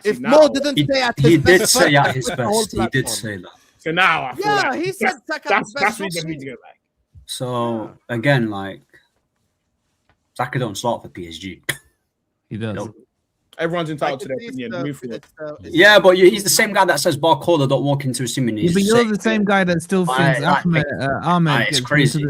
If Mo didn't say at his best first, say at his best. He did say that. So now I feel like he said Saka at his best. That's what we get back. So again, like Saka don't start for PSG. He does. Nope. Everyone's entitled to their opinion. Move forward. Yeah, but he's the same guy that says Barcola don't walk into a swimming. But you're the same guy that still thinks Ahmed. It's crazy.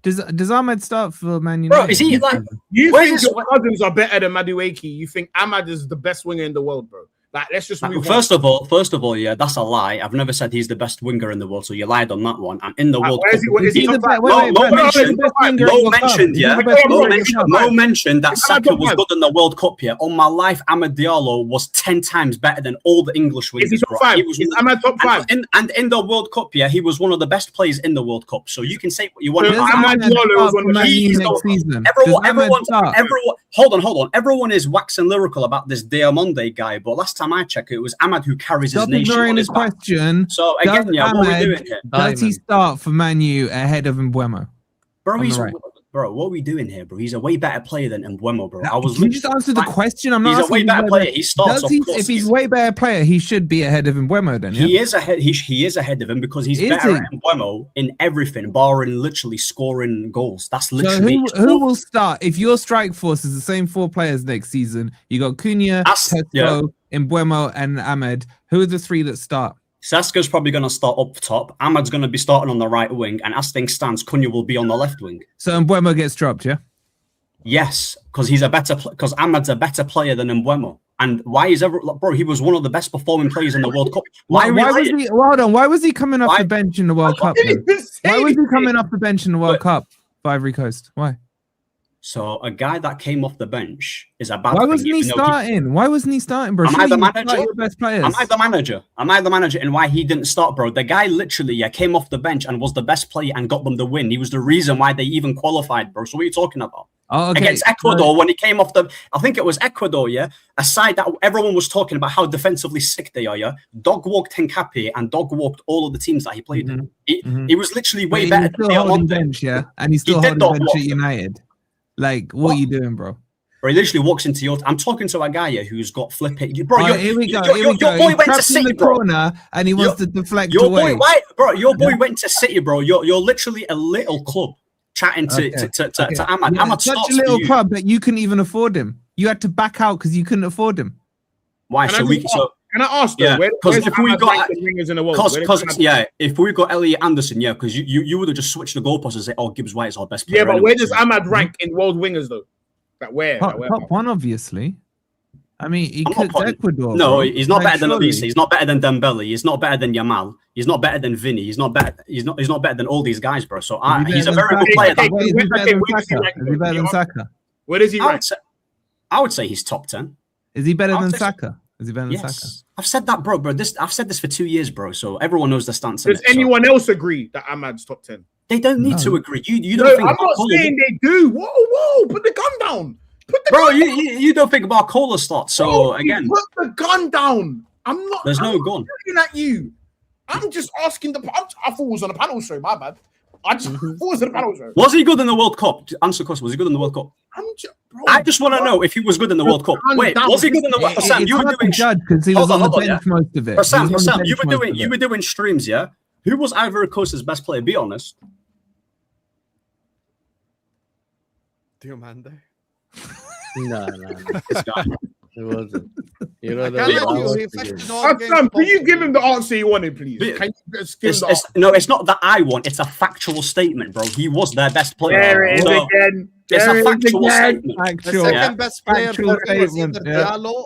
Does Ahmed start for Man United? Bro, is he like? You think your cousins are better than Madueke? You think Ahmed is the best winger in the world, bro? Like, let's just move First of all, yeah, that's a lie. I've never said he's the best winger in the world, so you lied on that one. And in the World Cup, Mo mentioned that Saka was good in the World Cup. Yeah, on my life, Amad Diallo was 10 times better than all the English wingers. Is he top five? Is Ahmed top five? And in the World Cup, yeah, he was one of the best players in the World Cup. So you can say what you want. Ahmed Diallo was one of the best. Everyone, hold on. Everyone is waxing lyrical about this Diamonde guy, but last time I checked, it was Ahmad who carries his nation on his back. Question. So again, yeah, what are we doing here? Does he start for Man U ahead of Mbeumo? Bro, what are we doing here, bro? He's a way better player than Mbeumo, bro. Can you just answer the question? I'm not. He's a way better player. He starts. If he's a way better player, he should be ahead of Mbeumo. Then he is ahead. He is ahead of him because he's better than Mbeumo in everything, barring literally scoring goals. That's literally. So who will start if your strike force is the same 4 players next season? You got Cunha, Tesco, Mbeumo, and Ahmed. Who are the 3 that start? Saska's probably going to start up top. Ahmad's going to be starting on the right wing, and as things stands, Cunha will be on the left wing. So Mbeumo gets dropped, yeah? Yes, because he's because Ahmad's a better player than Mbeumo. And why is bro? He was one of the best performing players in the World Cup. Why was he? Hold on. Why was he coming off the bench in the World Cup? Why was he coming off the bench in the World Cup for Ivory Coast? Why? So a guy that came off the bench is a bad. Why wasn't he starting? Why wasn't he starting, bro? Am I the manager? Your best players. Am I the manager? And why he didn't start, bro? The guy literally came off the bench and was the best player and got them the win. He was the reason why they even qualified, bro. So what are you talking about? Oh, okay. Against Ecuador, when he came off I think it was Ecuador, yeah? A side that everyone was talking about how defensively sick they are, yeah? Dog walked Hincapié and dog walked all of the teams that he played in. He was literally way better than the bench, yeah? And he's still holding bench at United. Like, what are you doing, bro? Bro, he literally walks into your. I'm talking to a guy here who's got flipping. Bro, here we go. Your boy went to City, bro. And he wants to deflect away. Your boy went to City, bro. You're literally a little club chatting to Ahmad. Ahmad such a little club that you couldn't even afford him. You had to back out because you couldn't afford him. Why? Can I ask though? Because if we got if we got Elliot Anderson, because you would have just switched the goalpost and say, "Oh, Gibbs White is our best player." Yeah, but where does Ahmad rank in world wingers though? Like where? Top 1, obviously. I mean, he could Ecuador. No, he's not better than Elise. He's not better than Dembele. He's not better than Yamal. He's not better than Vini. He's not better. He's not better than all these guys, bro. So he's a very good player. Is he better than Saka? Where does he rank? I would say he's top 10. Is he better than Saka? Is he better than Saka? I've said that, bro. I've said this for 2 years, bro. So everyone knows the stance. Does anyone else agree that Ahmad's top 10? They don't need to agree. You don't think I'm not saying they do. Whoa, put the gun down. You don't think Barcola starts. So again, put the gun down. I'm not. There's no gun. Looking at you. I'm just asking I thought it was on a panel show. My bad. I just thought it was on a panel show. Was he good in the World Cup? Answer the question. Was he good in the World Cup? I just want to know if he was good in the World Cup. Wait, was he good in the World Cup? Sam, you were doing judge because he was on the bench most of it. Sam, you were doing streams, yeah? Who was Ivory Coast's best player? Be honest. Diomande. No. This guy. It wasn't. Can you give him the answer he wanted, please? No, it's not that I want. It's a factual statement, bro. He was their best player. There it is again. It's a factual statement. The second best player Factual for me was either statement, yeah. Diallo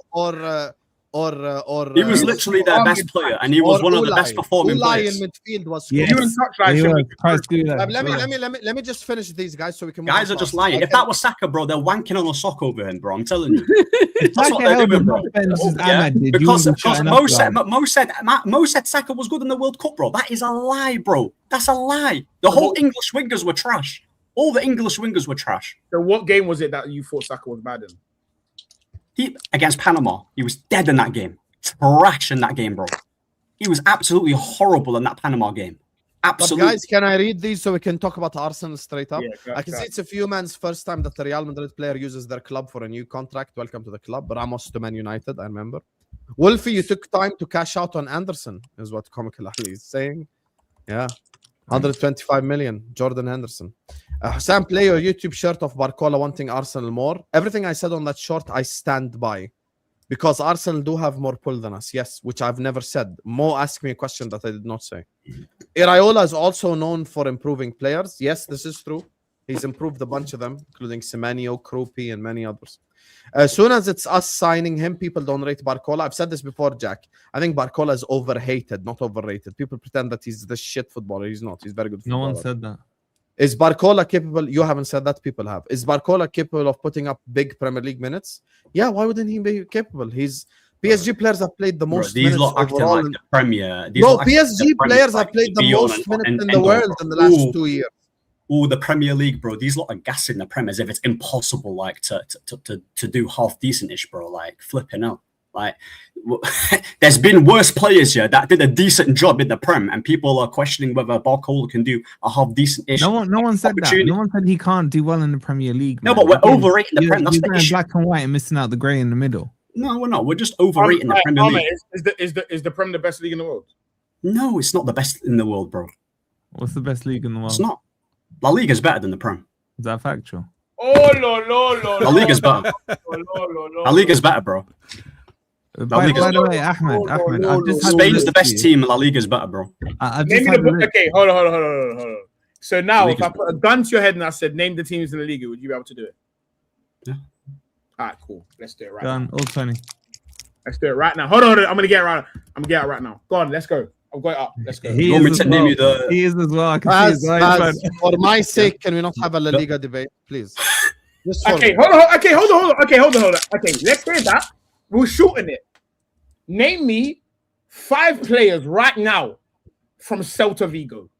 or He was literally their best player, and he was one of the best performing Ulai players. in midfield was Yes. You and Touchline He should was. be- Christ, do that. let me just finish these guys so we can move Guys on are just fast. lying. I If can- that was Saka, bro, they're wanking on a sock over him, bro. I'm telling you. If That's what Saka they're held doing, the bro. defense as Yeah, Ahmad did, because you wouldn't be shutting up, like. Mo said Saka was good in the World Cup, bro. That is a lie, bro. That's a lie. The whole English wingers were trash. All the English wingers were trash. So what game was it that you thought Saka was bad in? He against Panama, he was dead in that game. Trash in that game, bro. He was absolutely horrible in that Panama game. But Absolutely. guys, can I read these so we can talk about Arsenal straight up? Yeah, I can see it's a few man's first time that the Real Madrid player uses their club for a new contract. Welcome to the club. Ramos to Man United, I remember. Wolfie, you took time to cash out on Anderson, is what Comical Ali is saying. Yeah. 125 million, Jordan Henderson. Sam, play your YouTube shirt of Barcola wanting Arsenal more. Everything I said on that short, I stand by. Because Arsenal do have more pull than us, yes, which I've never said. Mo asked me a question that I did not say. Iraola is also known for improving players. Yes, this is true. He's improved a bunch of them, including Semenyo, Krupi, and many others. As soon as it's us signing him, people don't rate Barcola. I've said this before, Jack. I think Barcola is overhated, not overrated. People pretend that he's the shit footballer. He's not. He's very good footballer. No one said that. Is Barcola capable? You haven't said that. People have. Is Barcola capable of putting up big Premier League minutes? Yeah. Why wouldn't he be capable? He's PSG players have played the most These minutes lot acting overall. like the Premier. These Bro, lot acting like PSG the Premier, players like have played the beyond most and- minutes and- in the and- world in the last Ooh. 2 years. Oh, the Premier League, bro. These lot are gassing the Prem as if it's impossible, like to do half decentish, bro. Like flipping out. Like there's been worse players here that did a decent job in the Prem, and people are questioning whether Barcola can do a half decent-ish. No one said that. opportunity. No one said he can't do well in the Premier League. No, man. but we're overrating the You're- Prem. That's you're the going issue. black and white and missing out the grey in the middle. No, we're not. We're just overrating the Premier League. Is the Prem the best league in the world? No, it's not the best in the world, bro. What's the best league in the world? It's not. La Liga is better than the Prem. Is that factual? Oh no. La Liga is better. La Liga is better, bro. By Liga's the way, Ahmed, I've just had a Spain's look the best for you. team. La Liga is better, bro. I've Name just me had a the look. okay. Hold on. So now, La if I Liga's put a gun to your head and I said, name the teams in the league, would you be able to do it? Yeah. All right, cool. Let's do it right now. Done. All 20. Let's do it right now. Hold on. I'm gonna get it right. I'm gonna get it right now. Go on. Let's go. I'm going up. Let's go. He You want me is to as name well. you the- He is as well. I can see his eyes. For my sake, can we not have a La Liga debate, please? Just for Okay, me. hold on. Okay, hold on. Okay, let's hear that. We'll shorten it. Name me 5 players right now from Celta Vigo.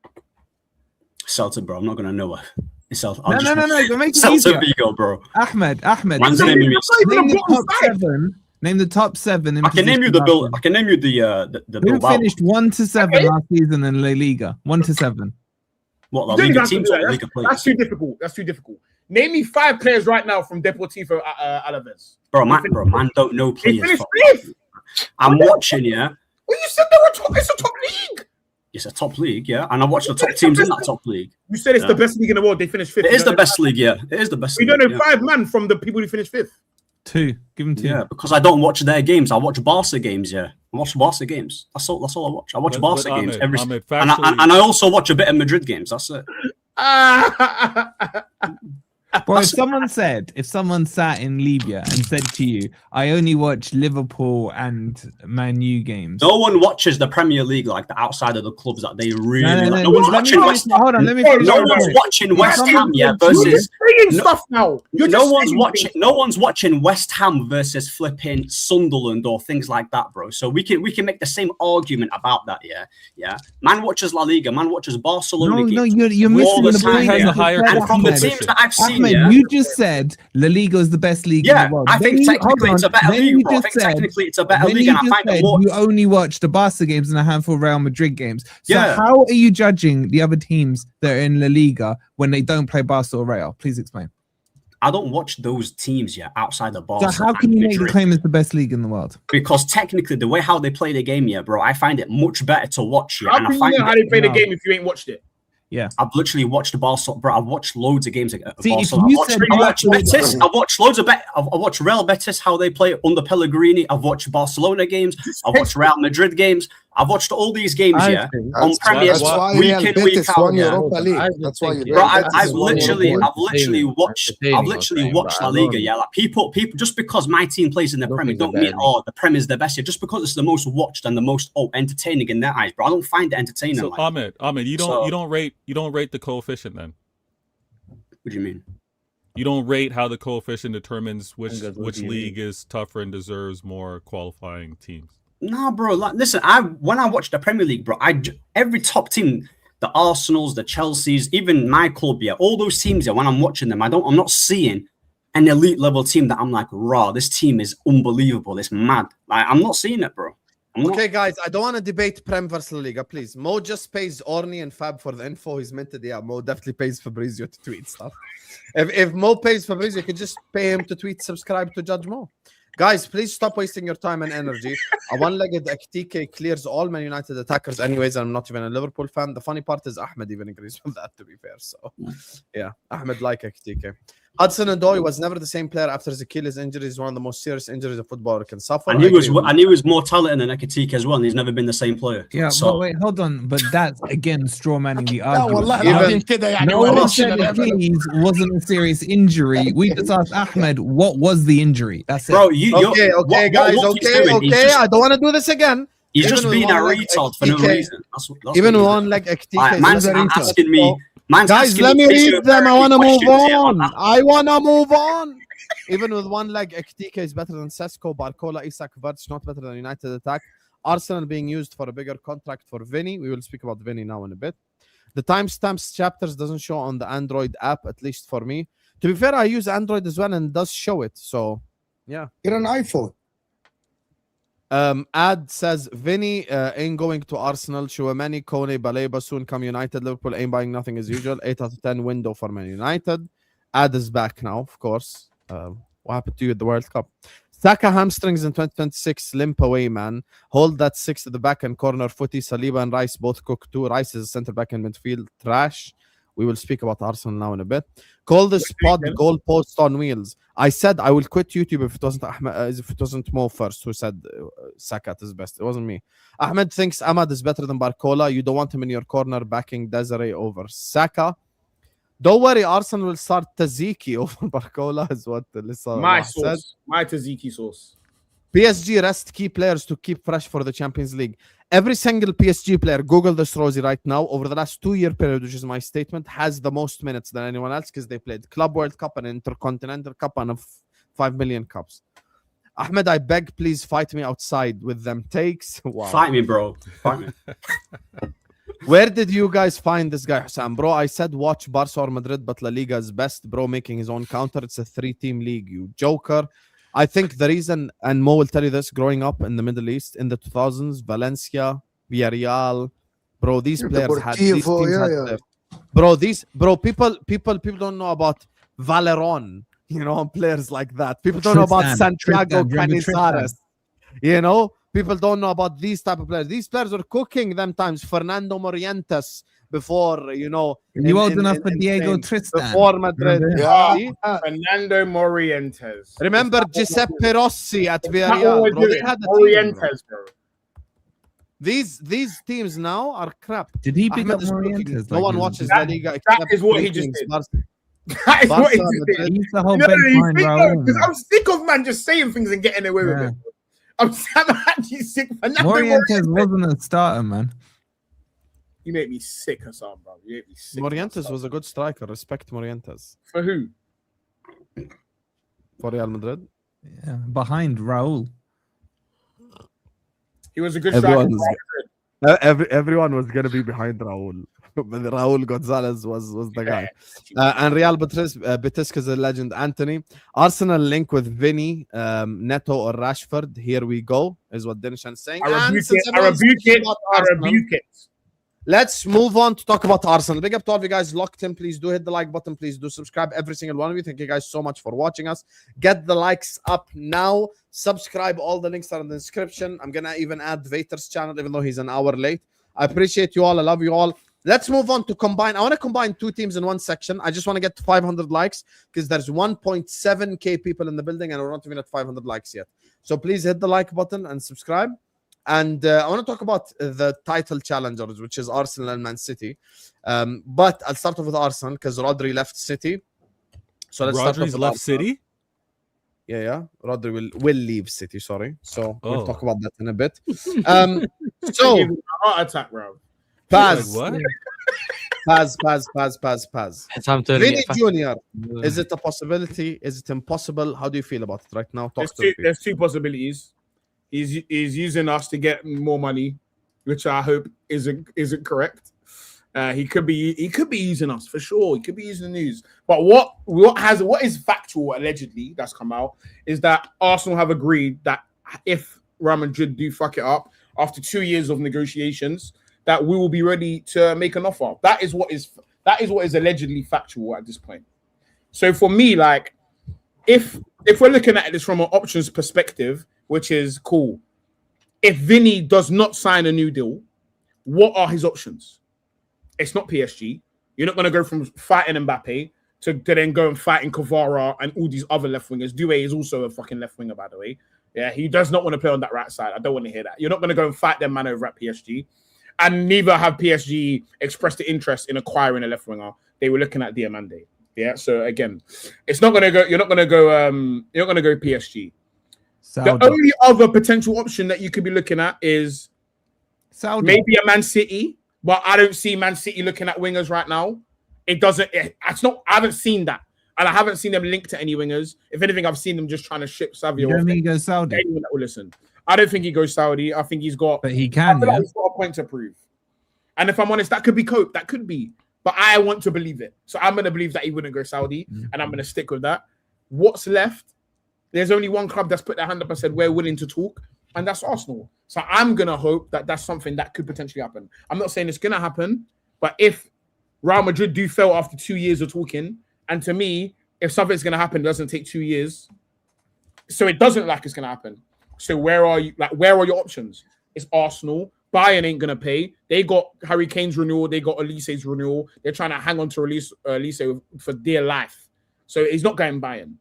Celta, bro. I'm not gonna know it. It's Celta. No. Make it Celta easier. Vigo, bro. Ahmed. Man's naming me. Name the top 7. Name the top 7. In I can name you the position Bill. last I can name you the year. Who Bilbao. finished 1 to 7 Okay. last season in La Liga? 1 to 7. What La You don't Liga have to teams do or that. La Liga That's players? too difficult. Name me 5 players right now from Deportivo Alaves. Bro, man, don't know They players. finished bro. 5th. I'm watching, yeah. Well, you said they were top. It's a top league. It's a top league, yeah, and I watch the top teams in that top league. You said it's Yeah. the best league in the world. They finished 5th. It is the best league, yeah. It is the best We league. don't know yeah. 5 man from the people who finished 5th. 2. Give him 2. Yeah, because I don't watch their games. I watch Barca games. Yeah, I watch Barca games. That's all I watch. I watch Barca games every. Ahmed, And I also watch a bit of Madrid games. That's it. Bro, if someone sat in Libya and said to you, I only watch Liverpool and Man U games. No one watches the Premier League like the outside of the clubs that they really. No one's let me watching finish- West Ham. Hold on, let me finish. No my one's point. watching West Ham, yeah, You're versus. just saying No- stuff now. You're No just one's saying watching. things. No one's watching West Ham versus flipping Sunderland or things like that, bro. So we can make the same argument about that, yeah. Man watches La Liga. Man watches Barcelona No, games. you're missing all the the time, point. yeah. Has a higher And from the Ahmed, teams that I've seen, Ahmed, yeah, you just said La Liga is the best league in yeah, the world. I think Then you- technically hold it's a on, better then league, you bro. I just think said- technically it's a better then league, you and I just find it said more. you only watch the Barca games and a handful of Real Madrid games. So Yeah. how are you judging the other teams that are in La Liga when they don't play Barca or Real? Please explain. I don't watch those teams yet outside the Barca. So how can you and make the Madrid. claim it's the best league in the world? Because technically, the way how they play the game, yeah, bro, I find it much better to watch. Yeah, How and can I you find know how it, they play the No. game if you ain't watched it? I've literally watched the Barca, bro. I've watched loads of games of See, if Barcelona. you I've said watched you Betis. actually- I've watched loads of I've watched Real Betis how they play under Pellegrini. I've watched Barcelona games. I've watched Real Madrid games. I've watched all these games, I yeah, think- on Premier That's why week Real in, Betis week out, won yeah. Europa League. I just That's why think, you. Bro, Betis I've is one literally entertaining, watched. I've entertaining, literally I'm saying, watched but La I Liga. don't- Yeah, like people, just because my team plays in the don't Premier, think they're don't mean better the Premier is the best. Yeah, just because it's the most watched and the most entertaining in their eyes, bro. I don't find it entertaining. So like, Ahmed, you don't rate the coefficient then. what do you mean? You don't rate how the coefficient determines which What do you league is tougher and deserves more qualifying teams. Nah, bro. Like, listen, when I watch the Premier League, bro, every top team, the Arsenals, the Chelseas, even my club, yeah, all those teams, yeah, when I'm watching them, I'm not seeing an elite level team that I'm like, raw, this team is unbelievable. It's mad. Like, I'm not seeing it, bro. Okay, guys, I don't want to debate Prem versus La Liga, please. Mo just pays Orny and Fab for the info. He's minted. Yeah, Mo definitely pays Fabrizio to tweet stuff. If Mo pays Fabrizio, you could just pay him to tweet, subscribe to Judge Mo. Guys, please stop wasting your time and energy. A one-legged TK clears all Man United attackers anyways, and I'm not even a Liverpool fan. The funny part is Ahmed even agrees with that, to be fair. So, yeah, Ahmed like TK. Hudson Odoi was never the same player after his Achilles injury. Is one of the most serious injuries a footballer can suffer. And he was more talented than Ekitike as well, and he's never been the same player. Yeah, so, but wait, hold on. But that's again straw manning the لا argument. والله Even- العظيم كده يعني No one وريتنا said الأمل. Achilles wasn't a serious injury. We just asked Ahmed what was the injury. That's it. bro, Okay, guys, okay. I don't want to do this again. He's Even just with being a one leg retard for no TK, reason. That's Even what with he one leg is. TK. Man's a retard. asking me. Man's Guys, asking let me me read them. I want to move questions, yeah, on. man. I want to move on. Even with one leg, TK is better than Sesko, Barcola, Isak, Verts, not better than United attack. Arsenal being used for a bigger contract for Vini. We will speak about Vini now in a bit. The timestamps chapters doesn't show on the Android app, at least for me. To be fair, I use Android as well and it does show it. So, yeah. Get an iPhone. Ad says Vini ain't going to Arsenal. Chouameni, Kone, Baleba soon come United. Liverpool ain't buying nothing as usual. 8 out of 10 window for Man United. Ad is back now, of course. What happened to you at the World Cup? Saka hamstrings in 2026. Limp away, man. Hold that 6 at the back and corner footy. Saliba and Rice both cook too. Rice is center back in midfield. Trash. We will speak about Arsenal now in a bit. Call this pod goalpost on wheels. I said I will quit YouTube if it wasn't Ahmed, if it wasn't Mo first who said Saka at his best. It wasn't me. Ahmed thinks Ahmad is better than Barcola. You don't want him in your corner backing Desiree over Saka. Don't worry, Arsenal will start Taziki over Barcola, is what Lisa My said. sauce. My tzatziki sauce. PSG rest key players to keep fresh for the Champions League. Every single PSG player, Google this, Rosie, right now, over the last 2-year period, which is my statement, has the most minutes than anyone else because they played Club World Cup and Intercontinental Cup and 5 million cups. Ahmed, I beg, please fight me outside with them takes. Wow. Fight me, bro. Fight me. Where did you guys find this guy, Hassan? Bro, I said watch Barca or Madrid, but La Liga is best. Bro, making his own counter. It's a 3-team league, you joker. I think the reason, and Mo will tell you this, growing up in the Middle East in the 2000s, Valencia, Villarreal, bro, these players had these teams had bro, people don't know about Valeron, you know, players like that. People don't know about Santiago Canizares, you know. People don't know about these type of players. These players are cooking them times. Fernando Morientes before, you know. You old enough for Diego Tristan. Before Madrid. Yeah. Fernando Morientes. Remember Giuseppe Rossi at Not Villarreal. what Bro, we're they doing. had a team, bro. Morientes, bro. These teams now are crap. Did he pick Ahmed up is cooking. Morientes? No one watches La Liga except That is what he three just teams. did. Barca- That is what he Barca, just did. Madrid. He's the whole No, bench you behind think Raul. because I'm sick of man just saying things and getting away with Yeah. it. I'm actually sick. Fernando Morientes wasn't a starter, man. You make me sick, Hassan, bro. You make me sick. Morientes was a good striker. Respect Morientes. For who? For Real Madrid. Yeah, behind Raul. He was a good Everyone striker. Everyone was going to be behind Raul. But Raul Gonzalez was the guy. And Real Betis is a legend. Anthony. Arsenal link with Vini, Neto or Rashford. Here we go, is what Dinishan is saying. I And rebuke since it. I everyone's rebuke talking it. about I Arsenal, rebuke it. let's move on to talk about Arsenal. Big up to all of you guys locked in. Please do hit the like button. Please do subscribe, every single one of you. Thank you guys so much for watching us. Get the likes up now. Subscribe. All the links are in the description. I'm going to even add Vater's channel, even though he's an hour late. I appreciate you all. I love you all. Let's move on to combine. I want to combine 2 teams in one section. I just want to get to 500 likes because there's 1.7k people in the building and we're not even at 500 likes yet. So please hit the like button and subscribe. And I want to talk about the title challengers, which is Arsenal and Man City. But I'll start off with Arsenal because Rodri left City. So let's start off Rodri's with left Arsenal. City. Yeah. Rodri will leave City. Sorry. So we'll Oh. talk about that in a bit. So Heart attack, bro. Paz, Like what? Paz. It's time to Vinny Junior. Is it a possibility? Is it impossible? How do you feel about it right now? Talk to me. There's two possibilities. He's using us to get more money, which I hope isn't correct. He could be using us for sure. He could be using the news. But what is factual allegedly that's come out is that Arsenal have agreed that if Real Madrid do fuck it up after 2 years of negotiations, that we will be ready to make an offer. That is what is allegedly factual at this point. So for me, like, if we're looking at this from an options perspective, which is cool, if Vini does not sign a new deal, what are his options? It's not PSG. You're not going to go from fighting Mbappe to then go and fighting Kvara and all these other left wingers. Doué is also a fucking left winger, by the way. Yeah, he does not want to play on that right side. I don't want to hear that. You're not going to go and fight them man over at PSG. And neither have PSG expressed the interest in acquiring a left winger. They were looking at Diamande. Yeah, so again, it's not going to go. You're not going to go. You're not going to go PSG. Saudi. The only other potential option that you could be looking at is Saudi. maybe a Man City. But I don't see Man City looking at wingers right now. It's not. I haven't seen that, and I haven't seen them linked to any wingers. If anything, I've seen them just trying to ship Savio. You don't off think he goes Saudi? anyone that will listen. I don't think he goes Saudi. I think he's got. But he I can, feel yeah. like he's got a point to prove. And if I'm honest, that could be cope. That could be. But I want to believe it. So I'm going to believe that he wouldn't go Saudi, and I'm going to stick with that. What's left? There's only one club that's put their hand up and said we're willing to talk, and that's Arsenal. So I'm going to hope that that's something that could potentially happen. I'm not saying it's going to happen, but if Real Madrid do fail after 2 years of talking, and to me, if something's going to happen, it doesn't take 2 years. So it doesn't look like it's going to happen. So where are you? Like, where are your options? It's Arsenal. Bayern ain't going to pay. They got Harry Kane's renewal. They got Elise's renewal. They're trying to hang on to Elise for dear life. So he's not going Bayern.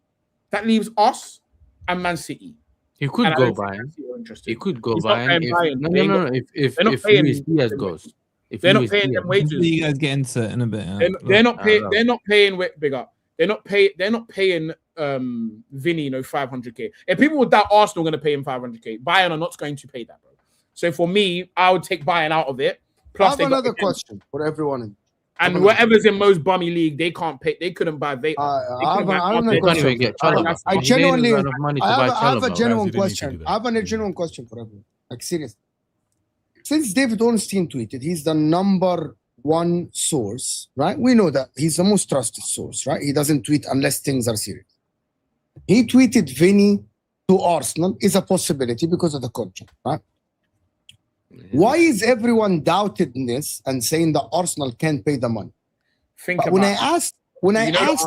That leaves us and Man City. He could go Bayern. He could go Bayern. No. If Luis Diaz goes, if they're Luis not paying Diaz. them wages. You guys get into it in a bit. They're not paying. They're not paying. Big up. They're not paying Vini 500k. If people would doubt Arsenal going to pay him 500k, Bayern are not going to pay that, bro. So for me, I would take Bayern out of it. Plus, I have another question for everyone. And whatever's in most bummy league, they can't pay. They couldn't buy Vega. I genuinely have a genuine Didn't need to do question. that. I have a genuine question for everyone. Like, seriously. Since David Ornstein tweeted, he's the number one source, right? We know that he's the most trusted source, right? He doesn't tweet unless things are serious. He tweeted Vini to Arsenal is a possibility because of the contract, right? Why is everyone doubting this and saying that Arsenal can't pay the money? When I ask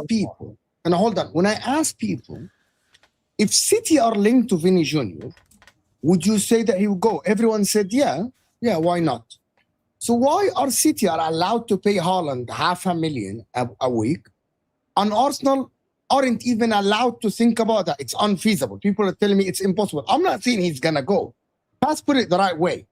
people, and hold on, when I ask people, if City are linked to Vini Jr., would you say that he would go? Everyone said, yeah, why not? So why are City are allowed to pay Haaland $500,000 a week, and Arsenal aren't even allowed to think about that? It's unfeasible. People are telling me it's impossible. I'm not saying he's gonna go. Let's put it the right way.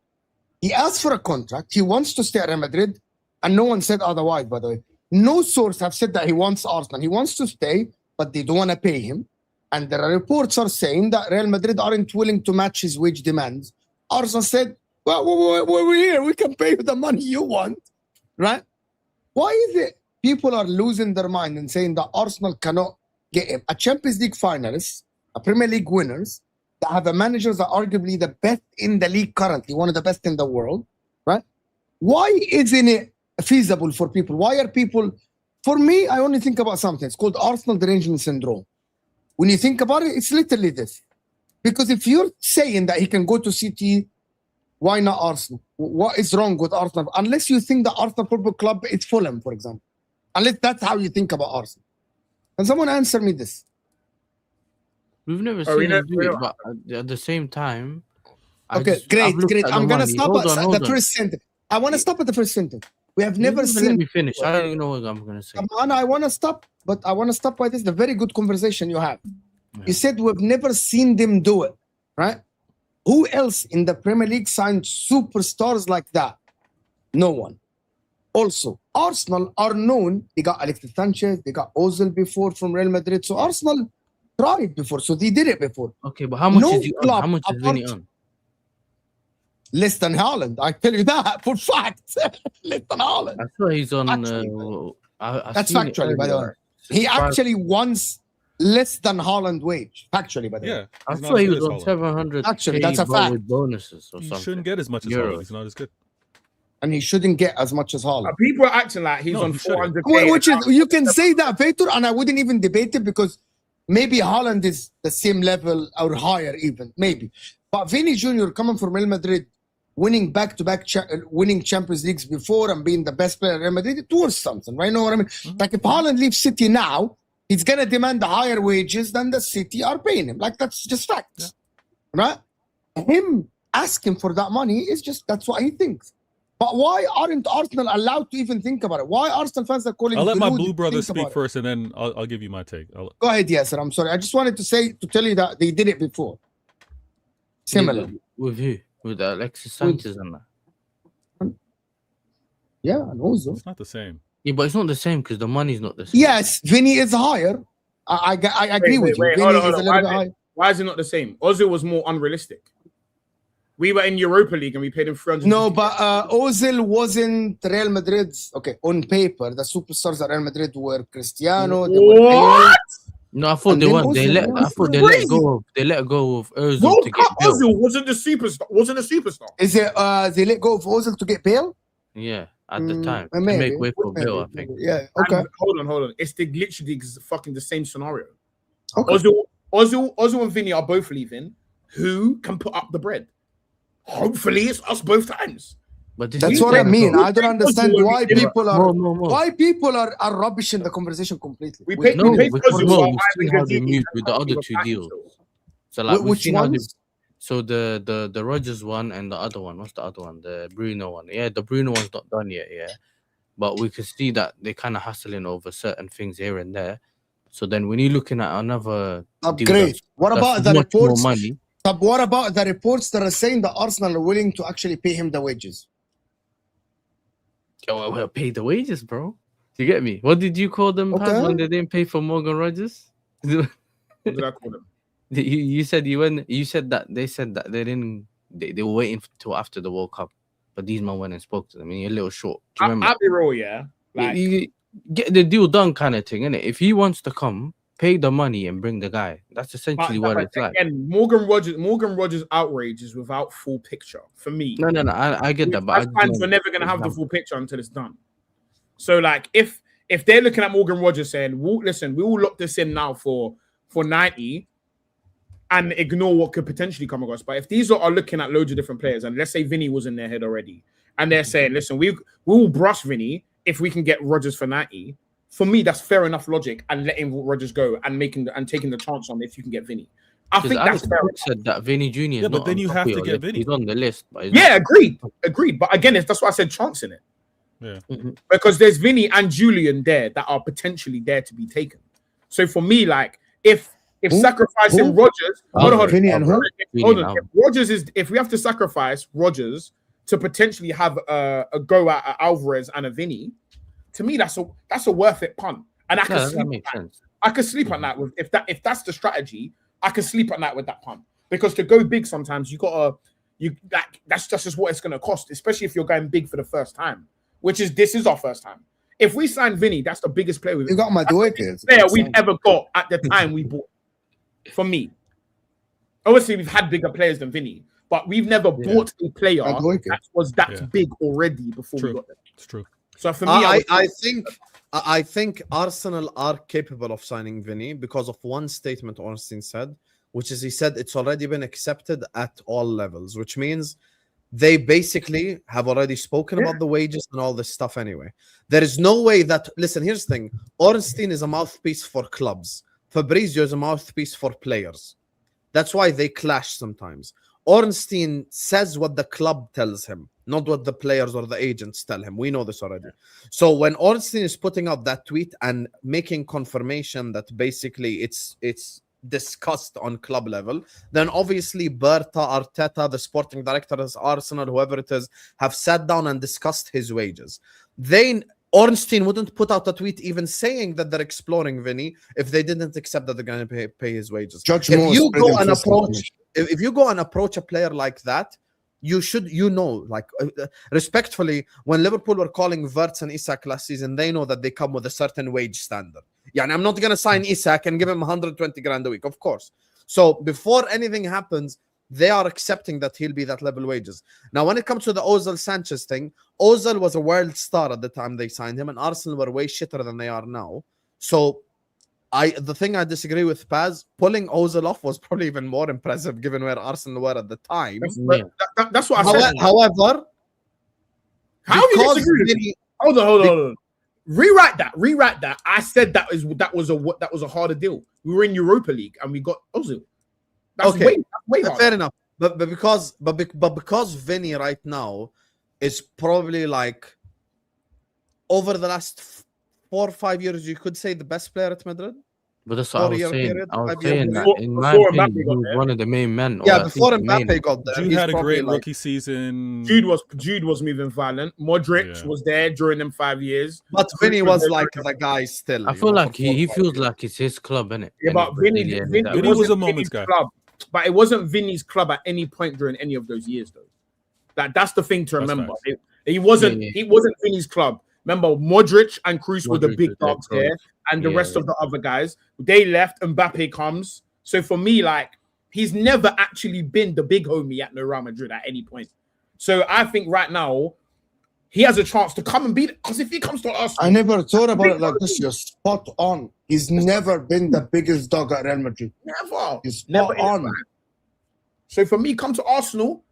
He asked for a contract. He wants to stay at Real Madrid, and no one said otherwise, by the way. No source have said that he wants Arsenal. He wants to stay, but they don't want to pay him. And the reports are saying that Real Madrid aren't willing to match his wage demands. Arsenal said, well, we're here. We can pay you the money you want, right? Why is it people are losing their mind and saying that Arsenal cannot get a Champions League finalist, a Premier League winners, that have a managers that are arguably the best in the league currently, one of the best in the world, right? Why isn't it feasible for people? Why are people... For me, I only think about something. It's called Arsenal derangement syndrome. When you think about it, it's literally this. Because if you're saying that he can go to City, why not Arsenal? What is wrong with Arsenal? Unless you think the Arsenal Football Club is Fulham, for example. Unless that's how you think about Arsenal. Can someone answer me this? We've never seen him do it, but at the same time... Okay, great. I'm going to stop at the first sentence. I want to stop at the first sentence. We have never seen... Let me finish. I don't even know what I'm going to say. I want to stop, but I want to stop by this. The very good conversation you have. You said we've never seen them do it, right? Who else in the Premier League signed superstars like that? No one. Also, Arsenal are known. They got Alexis Sanchez, they got Ozil before from Real Madrid. So Arsenal tried before, so they did it before. Okay, but how much No is he on? club How much is Vini on? Less than Haaland. I tell you that for fact. Less than Haaland. I thought he's on. Factually. I That's seen it factually, by the way. earlier. He actually wants less than Haaland wage. Factually, by the way. Yeah. I he's not thought as he good was as on Haaland. 700. Actually, that's a fact. with bonuses or He something. shouldn't get as much as Euros. Haaland. He's not as good. And he shouldn't get as much as Haaland. People are acting like he's No, on he shouldn't. 400k. Which is, you can say that, Peter, and I wouldn't even debate it because maybe Haaland is the same level or higher even, maybe. But Vini Jr. coming from Real Madrid, winning back-to-back winning Champions Leagues before and being the best player at Real Madrid, it was something, right? You know what I mean? Like if Haaland leaves City now, he's going to demand higher wages than the City are paying him. Like that's just facts, right? Him asking for that money is just, that's what he thinks. But why aren't Arsenal allowed to even think about it? Why Arsenal fans are calling? I'll let my Giroud blue to brother think speak about it? first, and then I'll give you my take. Go ahead, Yasser. I'm sorry. I just wanted to tell you that they did it before. Similar. With who? With Alexis Sanchez and that. Yeah, and also. It's not the same. Yeah, but it's not the same because the money's not the same. Yes, Vini is higher. I agree with you. Wait, Vini hold on, is hold a on. little bit higher. Why is it not the same? Ozil was more unrealistic. We were in Europa League and we paid him 300. No, but Ozil wasn't Real Madrid's. Okay, on paper, the superstars at Real Madrid were Cristiano. They were What? No, I thought And they then want. They Ozil let. I was thought they crazy. let go of. They let go of Ozil World to get Cup Bale. Ozil wasn't the superstar. Wasn't a superstar. Is it they let go of Ozil to get Bale? Yeah, at the time to Maybe, make way for maybe, Bale. I think. maybe. Yeah. Okay. And hold on. It's literally fucking the same scenario. Okay. Ozil and Vini are both leaving. Who can put up the bread? Hopefully, it's us both times. But this That's is what I mean. technical. I don't understand why people are More. why people are rubbish in the conversation completely. We paid No, we paid because Ozil Mo, for you see Ivan how they Gazidis moved and with the other Ivan two Gazidis. deals. So like we've Which seen how they, ones? so the Rodgers one and the other one. What's the other one? The Bruno one. Yeah, the Bruno one's not done yet. Yeah, but we can see that they kind of hustling over certain things here and there. So then when you're looking at another deal Upgrade. What that's about the much more reports? money? But what about the reports that are saying that Arsenal are willing to actually pay him the wages? Oh, well, pay the wages, bro. Do you get me? What did you call them, Paz, Okay. when they didn't pay for Morgan Rogers? What did I call them? You said you said that they said that they didn't they were waiting till after the World Cup, but these men went and spoke to them. And you're a little short. Do you remember? I'll be real, yeah. Like, you get the deal done, kind of thing, innit? If he wants to come, pay the money and bring the guy. That's essentially what it's like. And Morgan Rogers' outrage is without full picture for me. No, I get that, but As fans, we're never gonna have the full picture until it's done. So, like, if they're looking at Morgan Rogers saying, "Listen, we will lock this in now for 90," and ignore what could potentially come across. But if these are looking at loads of different players, and let's say Vini was in their head already, and they're saying, "Listen, we will brush Vini if we can get Rogers for 90." For me, that's fair enough logic, and letting Rogers go and taking the chance on if you can get Vini. I think that's fair. Said that Vini Jr. Yeah, but then you have to get Vini. He's on the list. But Yeah, agreed. But again, that's why I said chance in it. Yeah. Because there's Vini and Julian there that are potentially there to be taken. So for me, like if sacrificing Rogers, hold on. Vini and who? If we have to sacrifice Rogers to potentially have a go at Alvarez and a Vini, to me that's a worth it punt. And I can that sleep. makes sense. I can sleep at that with if that's the strategy. I can sleep at night with that punt because to go big sometimes that's just what it's gonna cost, especially if you're going big for the first time. This is our first time. If we sign Vini, that's the biggest player You got my player we've ever got at the time we bought. For me, obviously we've had bigger players than Vini, but we've never bought a player that was that big already before we got them. It's true. So for me, I think Arsenal are capable of signing Vini because of one statement Ornstein said, which is he said it's already been accepted at all levels, which means they basically have already spoken about the wages and all this stuff anyway. There is no way that, listen, here's the thing. Ornstein is a mouthpiece for clubs. Fabrizio is a mouthpiece for players. That's why they clash sometimes. Ornstein says what the club tells him, not what the players or the agents tell him. We know this already. So when Ornstein is putting out that tweet and making confirmation that basically it's discussed on club level, then obviously Berta, Arteta, the sporting directors, Arsenal, whoever it is, have sat down and discussed his wages. Ornstein wouldn't put out a tweet even saying that they're exploring Vini if they didn't accept that they're going to pay his wages. If you go and approach a player like that, you should, respectfully, when Liverpool were calling Wirtz and Isak last season, they know that they come with a certain wage standard. Yeah, and I'm not going to sign Isak and give him 120 grand a week, of course. So before anything happens, they are accepting that he'll be that level wages. Now, when it comes to the Ozil Sanchez thing, Ozil was a world star at the time they signed him, and Arsenal were way shitter than they are now. So the thing I disagree with Paz, pulling Ozil off was probably even more impressive given where Arsenal were at the time. That's what I said. However, how do you disagree? Hold on. Rewrite that. I said that was a harder deal. We were in Europa League and we got Ozil. That's okay, way harder. Fair enough. But because Vini right now is probably like over the last 4 or 5 years, you could say the best player at Madrid. But that's what I was saying. I was saying that in my opinion, he was one of the main men. Yeah, before Mbappe got there, Jude had a great rookie season. Jude was moving violent. Modric was there during them 5 years. But Vini was like the guy still. I feel like he feels like it's his club, innit? Yeah, but Vini was a moment's guy. Club. But it wasn't Vini's club at any point during any of those years, though. That's the thing to remember. He wasn't Vini's club. Remember, Modric and Kroos were the big dogs there, and the rest of the other guys. They left, Mbappe comes. So for me, like, he's never actually been the big homie at Real Madrid at any point. So I think right now, he has a chance to come and beat it. Because if he comes to us... I never thought about it like this. You're spot on. He's never been the biggest dog at Real Madrid. Never. He's spot on. So for me, come to Arsenal.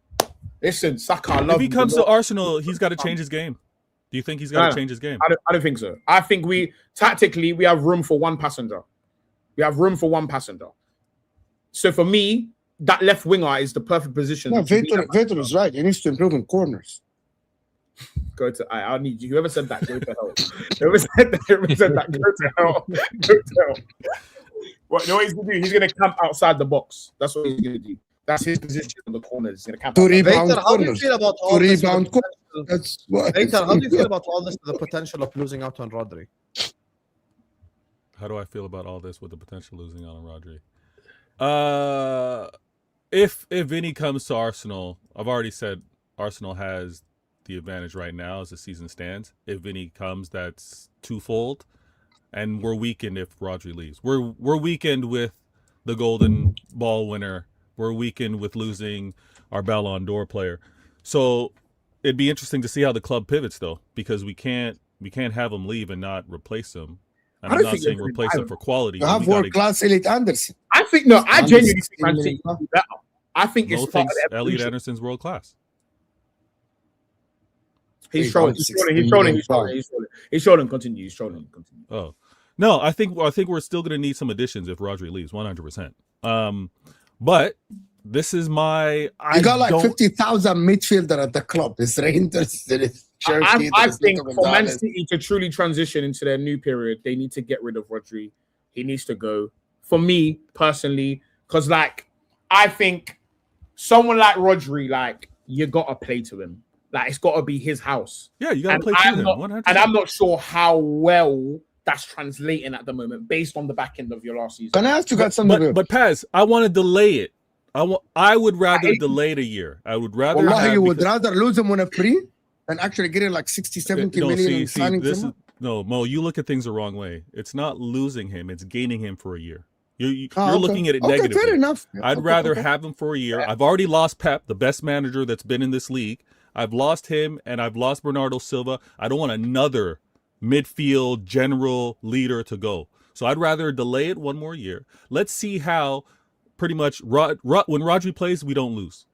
Listen, Saka, I love If he comes to Arsenal, he's got to change his game. Do you think he's got to change his game? I don't think so. I think we have room for one passenger. So for me, that left winger is the perfect position. No, Victor is right. He needs to improve in corners. I need you. Whoever said that, go to hell. Whoever said that, go to hell. What? You know what he's gonna do? He's gonna camp outside the box. That's what he's gonna do. That's his position on the corners. He's gonna camp. Victor, how do you feel about all this? That's what. Victor, how do you feel about all this? The potential of losing out on Rodri. How do I feel about all this with the potential losing out on Rodri? If Vini comes to Arsenal, I've already said Arsenal has the advantage right now as the season stands. If Vini comes, that's twofold, and we're weakened if Rodri leaves. We're weakened with the Golden Ball winner. We're weakened with losing our Ballon d'Or player. So it'd be interesting to see how the club pivots, though, because we can't have him leave and not replace him. And I'm not saying replace him for quality. You have world-class Elliot Anderson. I genuinely think Man City can do better. I think it's part of the evolution. Elliot Anderson's world class. He's trolling. Continue. Oh no, I think we're still going to need some additions if Rodri leaves, 100%. But this is my. You got like 50,000 midfielder at the club. Is Reinders? I think for Man City to truly transition into their new period, they need to get rid of Rodri. He needs to go. For me personally, because I think someone like Rodri, you got to play to him. It's got to be his house. Yeah, you got to play to him. 100%. And I'm not sure how well that's translating at the moment based on the back end of your last season. Can I ask you guys something? But Paz, I want to delay it. I would rather delay it a year. I would rather. Wallahi, you would rather lose him on a free than actually getting 60, 70 million and signing him? No, Mo, you look at things the wrong way. It's not losing him. It's gaining him for a year. You're looking at it negatively. Fair enough. I'd rather have him for a year. I've already lost Pep, the best manager that's been in this league. I've lost him, and I've lost Bernardo Silva. I don't want another midfield general leader to go. So I'd rather delay it one more year. Let's see how pretty much when Rodri plays, we don't lose.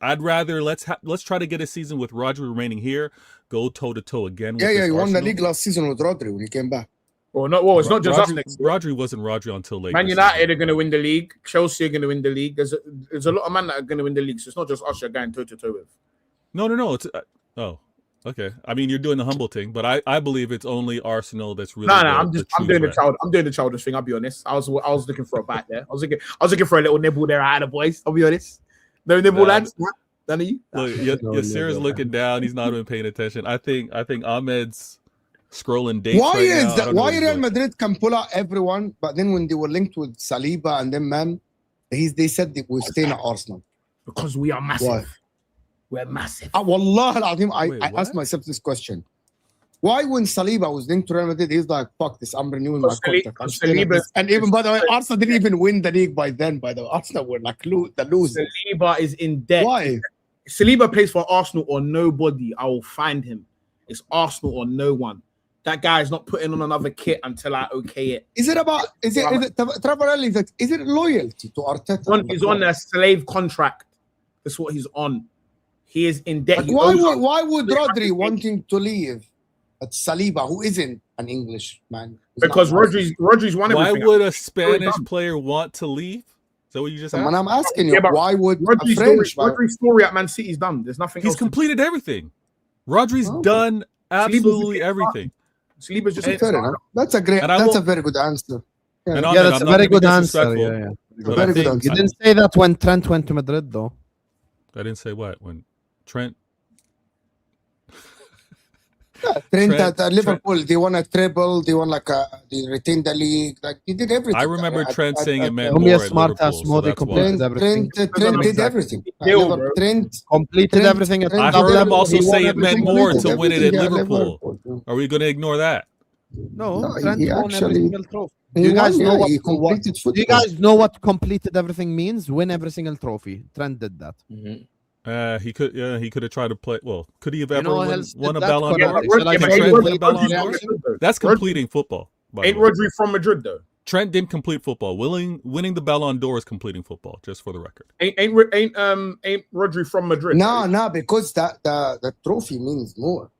I'd rather let's try to get a season with Rodri remaining here, go toe to toe again. With he won the league last season with Rodri when he came back. It's not just us next year. Rodri wasn't Rodri until late. Man United are going to win the league. Chelsea are going to win the league. There's a lot of men that are going to win the league. So it's not just us you're going toe to toe with. No. It's Okay. I mean, you're doing the humble thing, but I believe it's only Arsenal that's really. No, I'm doing the childish thing. I'll be honest. I was looking for a bite there. I was looking for a little nibble there out of the boys. I'll be honest. No nibble, lads. None of you. Look, Yasir's looking down. He's not even paying attention. I think Ahmed's scrolling dates. Why right is now. that? Why Real Madrid can pull out everyone, but then when they were linked with Saliba and then man, they said they were staying at Arsenal because we are massive. Why? We're massive. Wallah al-Azim, I Wait, asked myself this question. Why when Saliba was linked to Real Madrid, he's like, fuck this, I'm renewing my contract. And even, by the way, Arsenal didn't even win the league by then, by the way. Arsenal were like the losers. Saliba is in debt. Why? Saliba plays for Arsenal or nobody. I will find him. It's Arsenal or no one. That guy is not putting on another kit until I okay it. Is it Travarelli? Is it loyalty to Arteta? He's on a slave contract. That's what he's on. He is in debt. Like why would Rodri wanting to leave at Saliba, who isn't an English man? Because Rodri's one of Why would a Spanish player want to leave? Is that what you just asked? And I'm asking you, why would Rodri's story at Man City is done? There's nothing else. He's completed everything. Rodri's done absolutely everything. Saliba's just fair enough. That's a very good answer. Yeah, that's a very good answer. Yeah. Very good answer. You didn't say that when Trent went to Madrid, though. I didn't say what when Trent. Trent at Liverpool, they won a treble. They won they retained the league. Like he did everything. I remember Trent saying it meant Don't more be a at smart ass. Liverpool, They completed everything. Trent did everything. Trent completed everything. I heard him also say it meant more to win it at Liverpool. Are we going to ignore that? No, Trent won every actually. single trophy. Do you guys know what completed everything means? Win every single trophy. Trent did that. He could have tried to play. Well, could he have ever won a that Ballon d'Or? correct? That's completing football. Ain't Rodri from Madrid though? Trent didn't complete football. Winning the Ballon d'Or is completing football. Just for the record. Ain't Rodri from Madrid? No, because the trophy means more.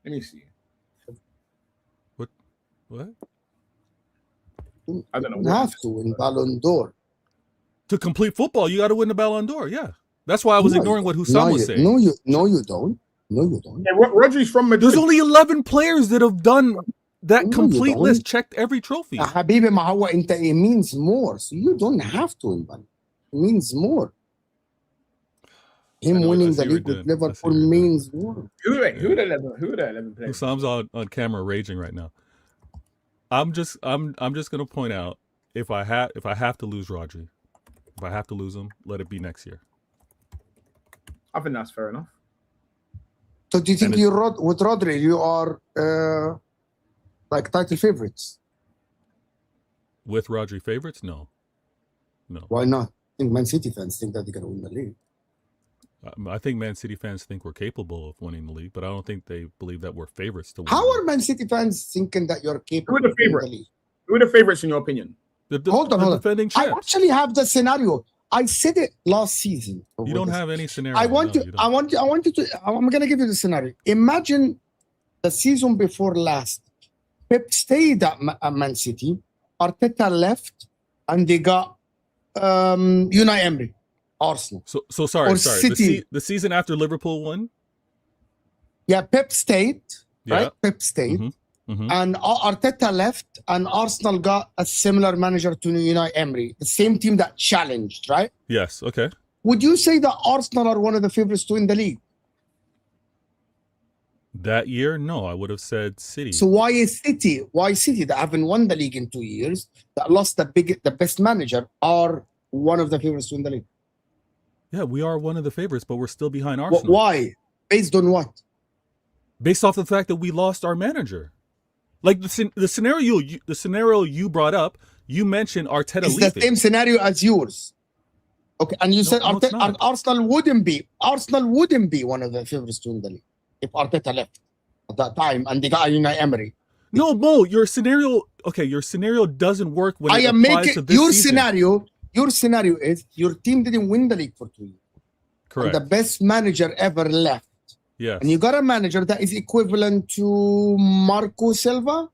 Let me see. What? I don't know. You have to win Ballon d'Or. To complete football, you got to win the Ballon d'Or. Yeah. That's why I was ignoring what Hussam was saying. No, you don't. Yeah, Rodri's from Madrid. There's only 11 players that have done that complete list, checked every trophy. Habibi, it means more. So you don't have to win Ballon. It means more. Him winning the league with Liverpool means more. Who are the 11 players? Hussam's on camera raging right now. I'm just gonna point out if I have to lose Rodri, if I have to lose him, let it be next year. I think that's fair enough. So do you think with Rodri you are like title favorites? With Rodri favorites? No. Why not? I think Man City fans think that they're gonna win the league. I think Man City fans think we're capable of winning the league, but I don't think they believe that we're favorites to win. How are Man City fans thinking that you're capable? Who are the favorites? Who are the favorites in your opinion? Hold on. Defending I champs. actually have the scenario. I said it last season. You don't have any scenario. I'm gonna give you the scenario. Imagine the season before last. Pep stayed at Man City. Arteta left, and they got Unai Emery. Arsenal. So sorry. City. The season after Liverpool won? Yeah, Pep stayed. Yeah. Right? Pep stayed. Mm-hmm. And Arteta left, and Arsenal got a similar manager to Unai Emery. The same team that challenged, right? Yes, okay. Would you say that Arsenal are one of the favorites to win the league? That year? No, I would have said City. So why is City? Why City that haven't won the league in 2 years, that lost the best manager, are one of the favorites to win the league? Yeah, we are one of the favorites, but we're still behind Arsenal. Why? Based on what? Based off the fact that we lost our manager. Like the scenario you brought up, you mentioned Arteta leaving. It's the same scenario as yours. Okay, and you said Arsenal wouldn't be one of the favorites to win the league if Arteta left at that time and they got Unai Emery. No, Mo, your scenario doesn't work when it applies to this season. Your scenario is your team didn't win the league for 2 years. Correct. And the best manager ever left. Yes. And you got a manager that is equivalent to Marco Silva.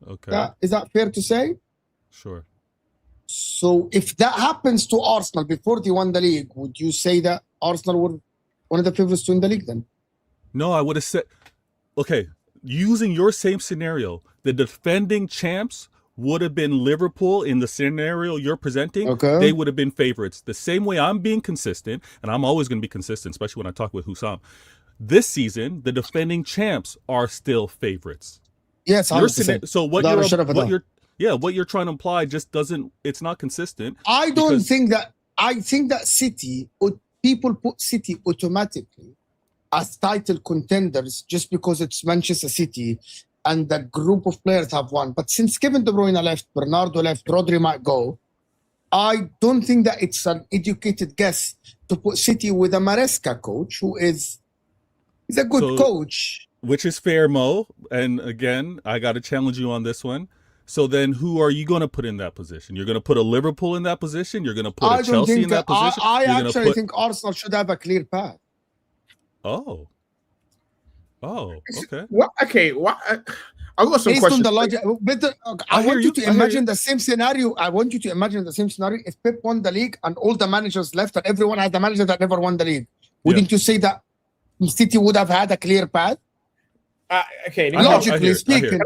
Okay. Is that fair to say? Sure. So if that happens to Arsenal before they won the league, would you say that Arsenal were one of the favorites to win the league then? No, I would have said, okay, using your same scenario, the defending champs would have been Liverpool in the scenario you're presenting. Okay. They would have been favorites. The same way I'm being consistent, and I'm always going to be consistent, especially when I talk with Hussam. This season, the defending champs are still favorites. Yes, Your 100%. so what you're trying to imply just doesn't. It's not consistent. I don't think that. I think that City, people put City automatically as title contenders just because it's Manchester City and the group of players have won. But since Kevin De Bruyne left, Bernardo left, Rodri might go, I don't think that it's an educated guess to put City with a Maresca coach who is a good coach. Which is fair, Mo. And again, I got to challenge you on this one. So then who are you going to put in that position? You're going to put a Liverpool in that position? You're going to put a Chelsea in that position? I actually think Arsenal should have a clear path. Oh, okay. What? Okay, what? I got some Based questions. on the logic, I want you to imagine the same scenario. I want you to imagine the same scenario if Pep won the league and all the managers left and everyone had a manager that never won the league. Wouldn't you say that City would have had a clear path? Okay, logically speaking,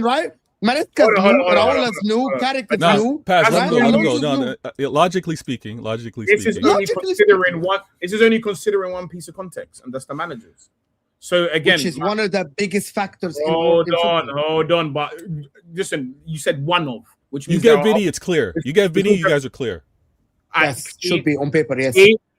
right? Maresca's new, Raula's new, Carrick's new. Let him go. No, logically speaking. This is only considering one. This is only considering one piece of context, and that's the managers. So again, which is one of the biggest factors. Hold on. But listen, you said one of, which means you get Vini. It's clear. You get Vini. You guys are clear. Yes, should be on paper. Yes.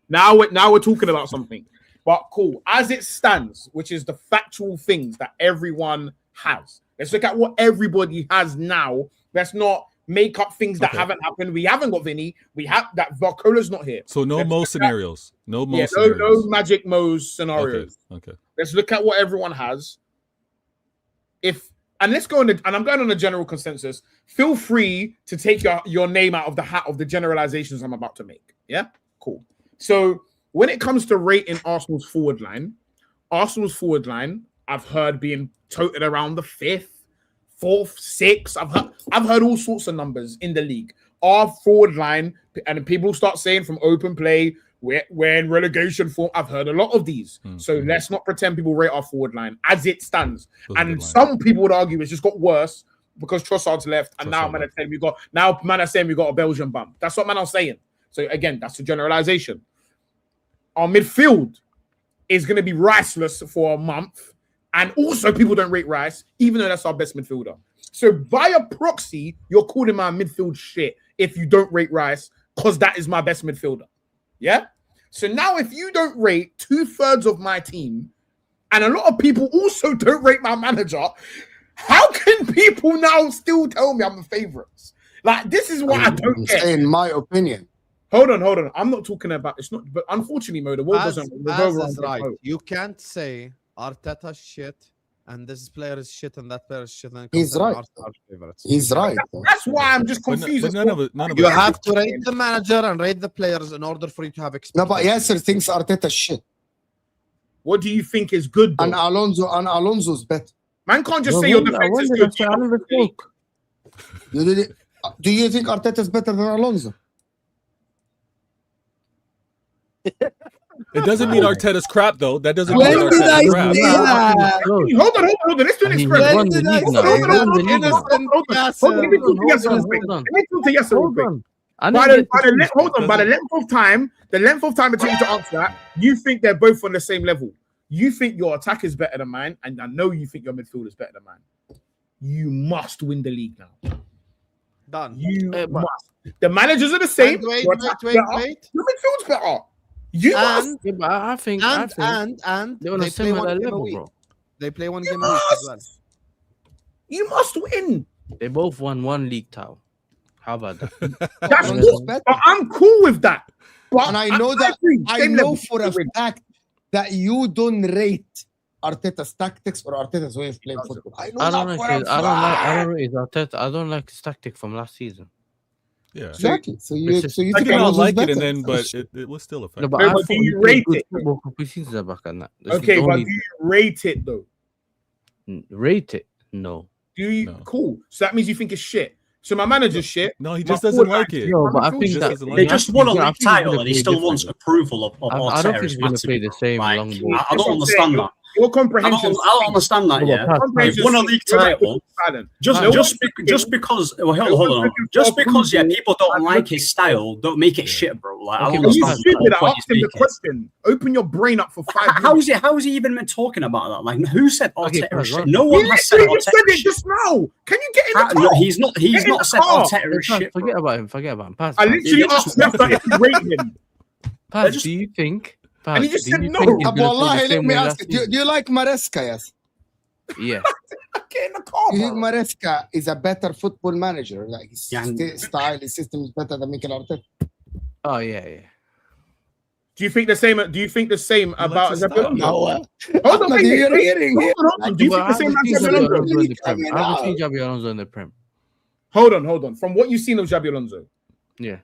Now we're talking about something. But cool, as it stands, which is the factual things that everyone has. Let's look at what everybody has now. Let's not make up things that haven't happened. We haven't got Vini. We have that Barcola's not here. So no Mo scenarios. No Magic Mo's scenarios. Okay. Let's look at what everyone has. And let's go on. And I'm going on a general consensus. Feel free to take your name out of the hat of the generalizations I'm about to make. Yeah, cool. So when it comes to rating Arsenal's forward line, I've heard being toted around the 5th, 4th, 6th. I've heard all sorts of numbers in the league. Our forward line, and people start saying from open play, we're in relegation form. I've heard a lot of these. So let's not pretend people rate our forward line as it stands. And some people would argue it's just got worse because Trossard's left, and now man are saying we got a Belgian bump. That's what man are saying. So again, that's a generalization. Our midfield is going to be Riceless for a month. And also, people don't rate Rice, even though that's our best midfielder. So by a proxy, you're calling my midfield shit if you don't rate Rice, because that is my best midfielder. Yeah? So now if you don't rate 2/3 of my team, and a lot of people also don't rate my manager, how can people now still tell me I'm the favourites? Like, this is what I don't get. In my opinion. Hold on. I'm not talking about it's not, but unfortunately, Mo, the world doesn't revolve around right. You can't say Arteta's shit and this player is shit and that player is shit. And he's right. He's right. That's why I'm just confused. But none of it. You have to rate the manager and rate the players in order for you to have experience. No, but Yasser thinks Arteta's shit. What do you think is good, though? And Alonso's better. Man can't just say your defense is good. Do you think Arteta's better than Alonso? It doesn't mean Arteta's crap, though. That doesn't mean When did I Arteta's say crap. that? Hold on. Let's do an experiment. When did I say that? Let me talk to Yasser real quick. By the length of time it takes to answer that, you think they're both on the same level. You think your attack is better than mine, and I know you think your midfield is better than mine. You must win the league now. Done. You must. The managers are the same. Wait. Your midfield's better. I think they're on a similar level, bro. They play one game a week as well. You must win. They both won one league title. How about that? That's cool. But I'm cool with that. But and I know for a fact that you don't rate Arteta's tactics or Arteta's way of playing football. I don't like his tactic from last season. Yeah, exactly. So you think I don't like it, and then but it was still effective. No, but do you rate it? Okay, but do you rate it though? Rate it? No. Do you? No. Cool. So that means you think it's shit. So my manager's shit. No, he just doesn't like it. No, but I think Just that doesn't like They it. just won a I league think he's title gonna and he play still wants differently. approval of I don't Arteta. think Is he's gonna massive, play the bro. same Like, long ball. I That's don't what I'm saying. understand that. Your I comprehension. don't understand that. Yeah, Comprehension. won a league title. Just because. Well, hold on. Just because people don't like his style, don't make it shit, bro. Like, I Okay, don't Are you understand. stupid? I what asked him the he's question. Open your brain up for 5 making. minutes. How is he even been talking about that? Like, who said Okay, Arteta fine, is shit? right. No one has said You just said Arteta it is shit. just now. Can you get in the car? No, he's not Get in the said car. Arteta is shit. Forget about him. Forget about him. Pass. I pass. literally asked Nesta if he rated him. Pass, do you think? Pass, And he just do said you no. think he's Abu gonna play Allah, the let same me way ask last you. Do season? you like Maresca? Yes. Yeah. Get in the car, Do you think bro. Maresca is a better football manager? Like his Yeah. style, his system is better than Mikel Arteta. Oh yeah. Do you think the same? Do you think the same about his style. Xabi Alonso? No. Hold on, Ahmed, wait, you're wait. hearing here. Hold on. Do you think the same about Xabi Alonso? I haven't seen Xabi Alonso in the Prem. Hold on. From what you've seen of Xabi Alonso, Yeah.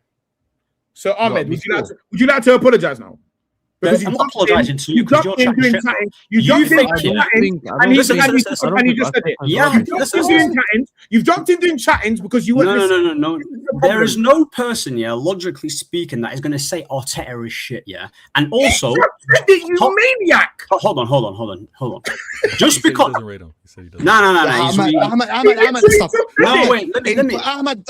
so Ahmed, Not would you like to apologize now? I'm not apologising to you because you're jumped in chatting doing shit. chatting. You You think- jumped in I doing chattings, don't and he think- and he I don't and he think just said it. Arteta's Yeah, Rodri. You jumped in doing chattings. You've jumped in doing chattings because you weren't listening. No. There is no person, yeah, logically speaking, that is going to say Arteta is shit, yeah. And also, You maniac! hold on. Just He because. doesn't rate him. He said he doesn't. No. he's really- Ahmed, stop. No, wait. Let me. Ahmed,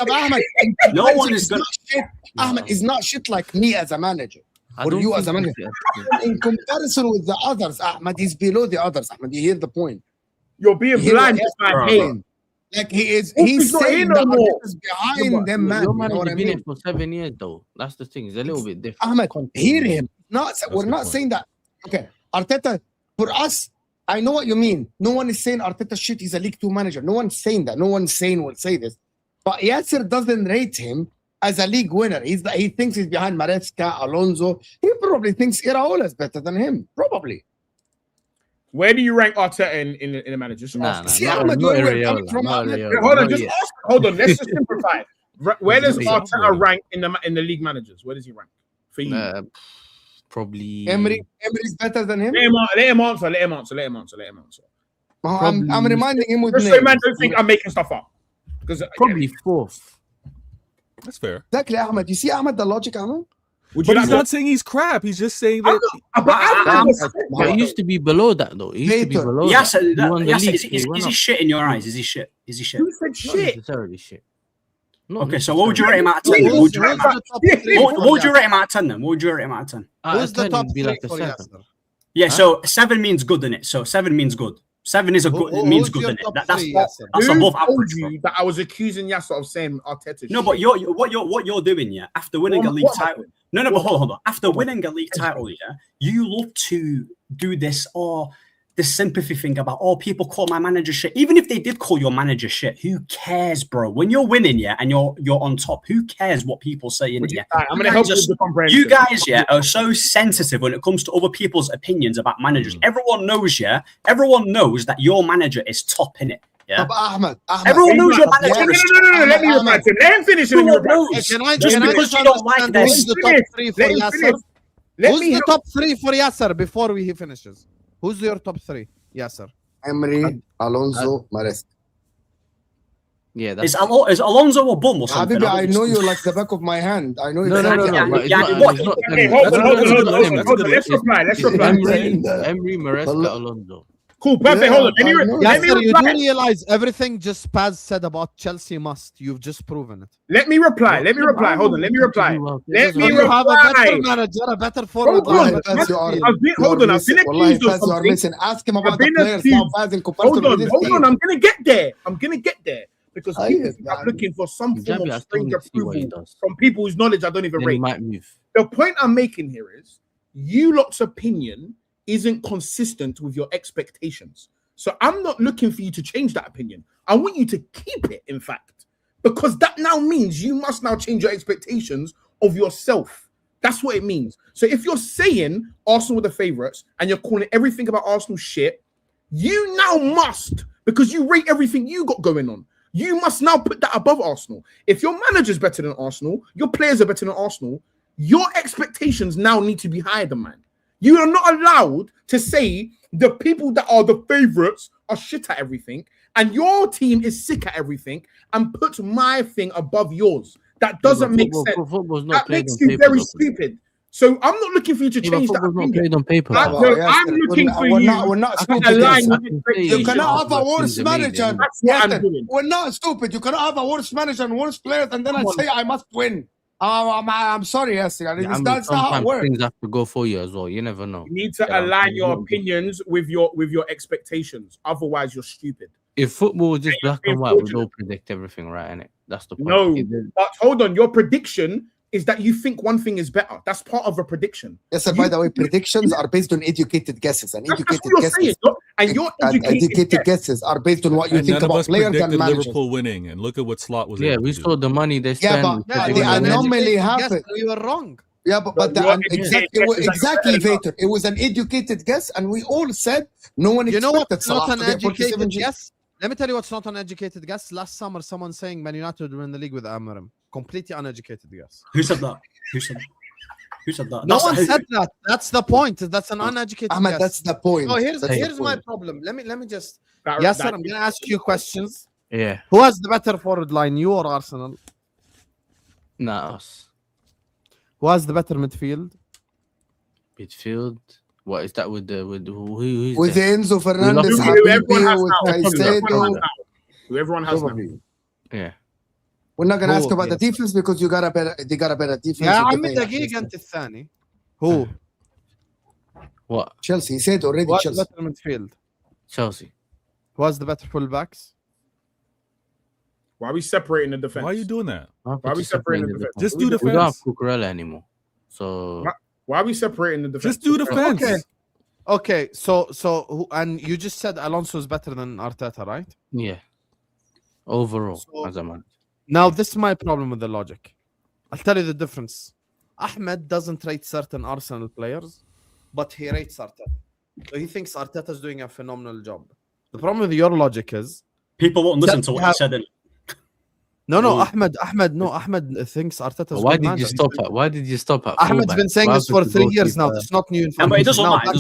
No one is not gonna. shit. Ahmed is not shit like me as a manager. I Or don't you as think a manager. he's- In comparison with the others, Ahmed is below the others. Ahmed, you hear the point. You're being You hear blind what- by Bro. hate. Like he's He's not saying here no that more. Arteta's behind them, man. Your You know manager what I been here mean? for 7 years though. That's the thing. It's a little bit different. Ahmed, hear him. We're a good not point. saying that. Okay, Arteta, for us, I know what you mean. No one is saying Arteta shit. He's a League 2 manager. No one's saying that. No one sane will say this. But Yasser doesn't rate him as a league winner. He thinks he's behind Maresca, Alonso. He probably thinks Iraola is better than him. Probably. Where do you rank Arteta in the manager? Just Nah, ask. nah, See, not, Ahmed, not where we're Areola, coming from, not Ahmed. Areola, Hold on, not just yet. ask. Hold on, let's just simplify it. Where does He's Arteta upgraded. rank in the league managers? Where does he rank for you? Probably Emery's better than him. Let him answer. I'm reminding him with Just so names. man don't think I'm making stuff up. Because probably fourth. That's fair. Exactly, Ahmed. You see, Ahmed, the logic, Ahmed? would But you he's like not saying he's crap. He's just saying that. But he used to be below that though. He used to be Later. below Yes, that. He won the league, is he won he up. shit in your eyes? Is he shit? Who said Not shit? necessarily shit. Not Okay, so what would you necessarily. rate him out of 10? Who's What would you rate him out? the top three What for would you Yasser? rate him out of 10 then? What would you rate him out of 10? Who's the 10 top would be three like a for 7. Yasser? Yeah, so 7 means good in it. So 7 means good. 7 is a good. It means Who's good your in it. top That's three, Yasser? that's Who above told average. Bro. you that I was accusing Yasser of saying Arteta No, shit? but what you're doing, yeah, after winning What a am- league what am I title. doing? No, but hold on. After winning a league title, yeah, you love to do this this sympathy thing about people call my manager shit. Even if they did call your manager shit, who cares, bro? When you're winning, yeah, and you're on top, who cares what people say in it? Yeah? Alright, I'm gonna help you with the comprehension. You guys, yeah, are so sensitive when it comes to other people's opinions about managers. Everyone knows, yeah, everyone knows that your manager is top in it. Yeah, But Ahmed, everyone knows your No, manager is no. Let me reply to him. Let him finish. and then you reply. knows. Can I Just can I because just you don't like understand this. who's the top three for Let him Yasser? finish. Let Who's me the help- top three for Yasser before he finishes? Who's your top three, Yasser? Emery, Alonso, Maresca. Yeah, that's Is Alonso a bum or something? Habibi, I know you like the back of my hand. I know you. no. Yeah, But it's yeah, not, what- it's not Okay, Emery. hold on. That's a good Let's reply. It's Emery, Maresca, Alonso. Cool, perfect. Yeah, Hold on. Let me I know. Yasser, you reply. do realize everything just Paz said about Chelsea must. You've just proven it. Let me reply. Hold on. Let me reply. Let me You have a better reply. manager, a better forward Hold on. line. Paz, you are- Hold on. I've been Wallahi, accused of Paz, you are something. missing. Ask him about I've the been players now, accused. Paz, in comparison Hold with this on. team. I'm gonna get there. Because I people hear are that. looking for some form Jabi, I of still need strange to see what he approval does. from people whose knowledge I don't even Then he rate. might move. The point I'm making here is you lot's opinion isn't consistent with your expectations. So I'm not looking for you to change that opinion. I want you to keep it, in fact, because that now means you must now change your expectations of yourself. That's what it means. So if you're saying Arsenal were the favourites and you're calling everything about Arsenal shit, you now must, because you rate everything you got going on, you must now put that above Arsenal. If your manager's better than Arsenal, your players are better than Arsenal, your expectations now need to be higher than mine. You are not allowed to say the people that are the favourites are shit at everything and your team is sick at everything and puts my thing above yours. That doesn't make sense. That makes you very stupid. So I'm not looking for you to change that. Not played on paper. I'm looking for you. We're not stupid. You cannot have a worse manager. That's what I'm doing. We're not stupid. You cannot have a worse manager and worse players, and then I say I must win. I'm sorry, yes. That's not how it works. Things have to go for you as well. You never know. You need to align your opinions with your expectations. Otherwise, you're stupid. If football was just black and white, we'd all predict everything, right? Innit? That's the point. No, but hold on. Your prediction is that you think one thing is better. That's part of a prediction. Yes, sir. By the way, predictions are based on educated guesses, and educated guesses are based on what you think about players and managers. Liverpool winning, and look at what Slot was. Yeah, we saw the money they spent. Yeah, but the anomaly happened. We were wrong. Yeah, but exactly, Vator. It was an educated guess, and we all said no one expected. You know what's Salah not an to get 47 educated guess? Let me tell you what's not an educated guess. Last summer, someone saying Man United will win the league with Amarim. Completely uneducated guess. Who said that? Who said that? No one said that. That's the point. That's an uneducated Ahmed, guess. that's the point. Oh, here's my problem. Let me just. Yes, sir. I'm gonna ask you questions. Yeah. Who has the better forward line, you or Arsenal? Nah, us. Who has the better midfield? Midfield. What is that with who's with there? Enzo Fernandez, who everyone has now. Yeah. We're not gonna ask about the defense because they got a better defense. يا عمي دقيقة أنت الثاني. Who? What? Chelsea. He said already. What's Chelsea. the better midfield? Chelsea. Who has the better fullbacks? Why are we separating the defense? Why are you doing that? Why are we separating the defense? Just do defense. We don't have Cucurella anymore. So why are we separating the defense? Just do defense. Okay. So and you just said Alonso is better than Arteta, right? Yeah. Overall, as a man. Now this is my problem with the logic. I'll tell you the difference. Ahmed doesn't rate certain Arsenal players, but he rates Arteta. So he thinks Arteta is doing a phenomenal job. The problem with your logic is people won't listen to what you said. No, Ahmed thinks Arteta is Why did you stop at? Why did you stop at? Ahmed's been saying this for 3 years now. It's not new information. But it doesn't matter.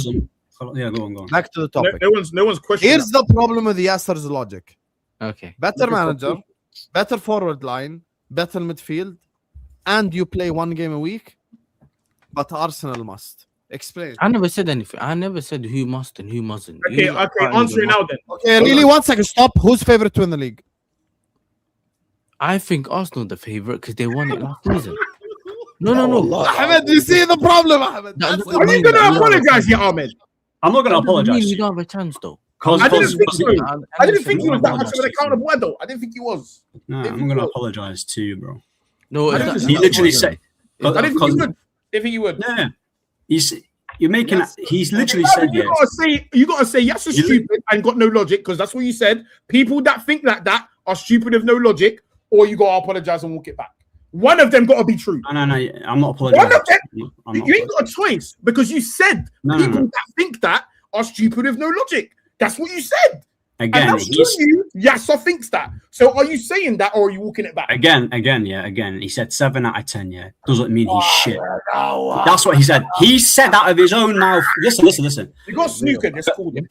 Yeah, go on. Back to the topic. No one's questioning. Here's the problem with Yasser's logic. Okay. Better manager, better forward line, better midfield, and you play 1 game a week, but Arsenal must. Explain. I never said anything. I never said who must and who mustn't. Okay, answer it now then. Okay, really, 1 second. Stop. Who's favorite to win the league? I think Arsenal the favorite because they won it last season. No. Ahmed, you see the problem, Ahmed. Are you going to apologize here, Ahmed? I'm not going to apologize. You don't have a chance, though. I didn't think he was that much of an accountable though. I didn't think he was. No, I'm going to apologize to you, bro. No, he literally said. I didn't think you would. Yeah. You're making. He's literally said. You gotta say yes, you're stupid and got no logic because that's what you said. People that think like that are stupid with no logic, or you gotta apologize and walk it back. One of them gotta be true. No. I'm not apologizing. One of them. You ain't got a choice because you said people that think that are stupid with no logic. That's what you said. Again, and that's Yasser thinks that. So are you saying that or are you walking it back? Again. He said 7 out of 10. Yeah, doesn't mean he's shit. That's what he said. He said out of his own mouth. Listen. You got snookered. It's called him.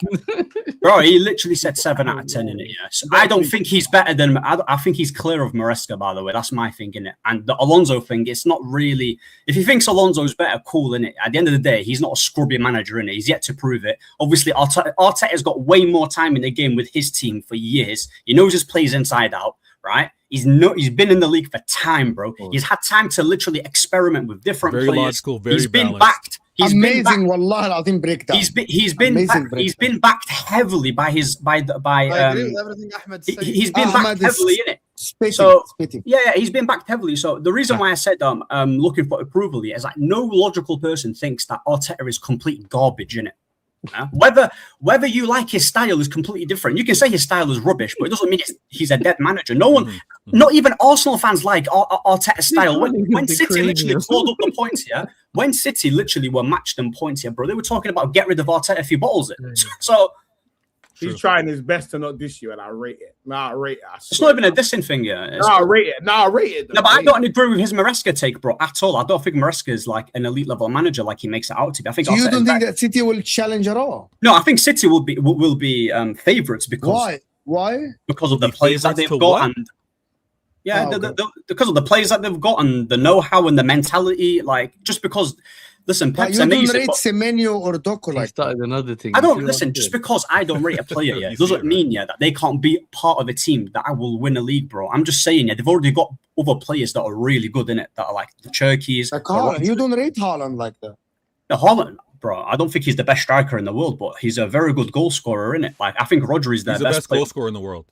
Bro, he literally said 7 out of 10 in it. Yeah, so I don't think he's better than. I think he's clear of Maresca. By the way, that's my thing in it. And the Alonso thing, it's not really. If he thinks Alonso's better, cool in it. At the end of the day, he's not a scrubby manager in it. He's yet to prove it. Obviously, Arteta's got way more time in the game with his team for years. He knows his plays inside out, right? He's been in the league for time, bro. He's had time to literally experiment with different players. Logical, he's been balanced. backed. Amazing, wallah al-azim breakdown. He's been backed heavily by his I agree with everything Ahmed said. He's been backed heavily in it. Spitting. Yeah, he's been backed heavily. So the reason why I said looking for approval here is like no logical person thinks that Arteta is complete garbage in it. Whether you like his style is completely different. You can say his style is rubbish, but it doesn't mean he's a dead manager. No one, not even Arsenal fans like Arteta's style. When City literally called up the points here, when City literally were matched in points here, bro, they were talking about get rid of Arteta if he bottles it. So he's trying his best to not diss you, and I rate it. It's not even a dissing thing, yeah. I rate it. No, but I don't agree with his Maresca take, bro, at all. I don't think Maresca is like an elite level manager like he makes it out to be. I think. So you don't think that City will challenge at all? No, I think City will be favourites because. Why? Why? Because of the He players that favorites they've to got what? and yeah, Oh, okay. because of the players that they've got and the know-how and the mentality. Like just because, listen, But Pep's you don't amazing. rate But Semenyo or Doku He like that. started another thing. I You don't see what listen. I'm Just saying? because I don't rate a player, yeah, You it doesn't see it, mean yeah that they can't be part of a team that I will win a league, bro. I'm just saying, yeah, they've already got other players that are really good in it. That are like the Turkeys. Like Haaland, you don't rate Haaland like that. The Holland, bro. I don't think he's the best striker in the world, but he's a very good goal scorer in it. Like I think Rodri's He's their the best player. goal scorer in the world.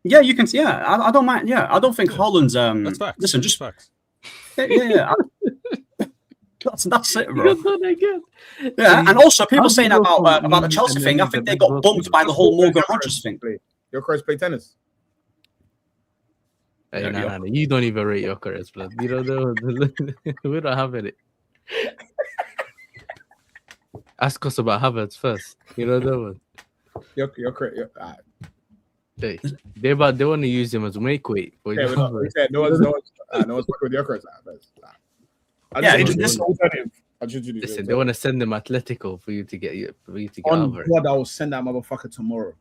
Yeah, you can see. Yeah, I don't mind. Yeah, I don't think Holland's. That's facts. Listen, That's just facts. yeah. That's it, bro. You're done again. Yeah, and also people saying about the and Chelsea then thing. I he's think a they big got goalkeeper. bumped by the whole Morgan Rogers thing. Your Chris play tennis. Hey, Yeah, nah, yeah. nah, you don't even rate your careers, blood. You don't know. We don't have it. Ask us about Havertz first. You don't know. Your Chris. They want to use him as make weight. For Yeah, we said no one's working with your Chris. I Yeah, just it's- introduced the alternative. I just introduced Listen, the they want to send him Atletico for you to get On over it. God, I will send that motherfucker tomorrow.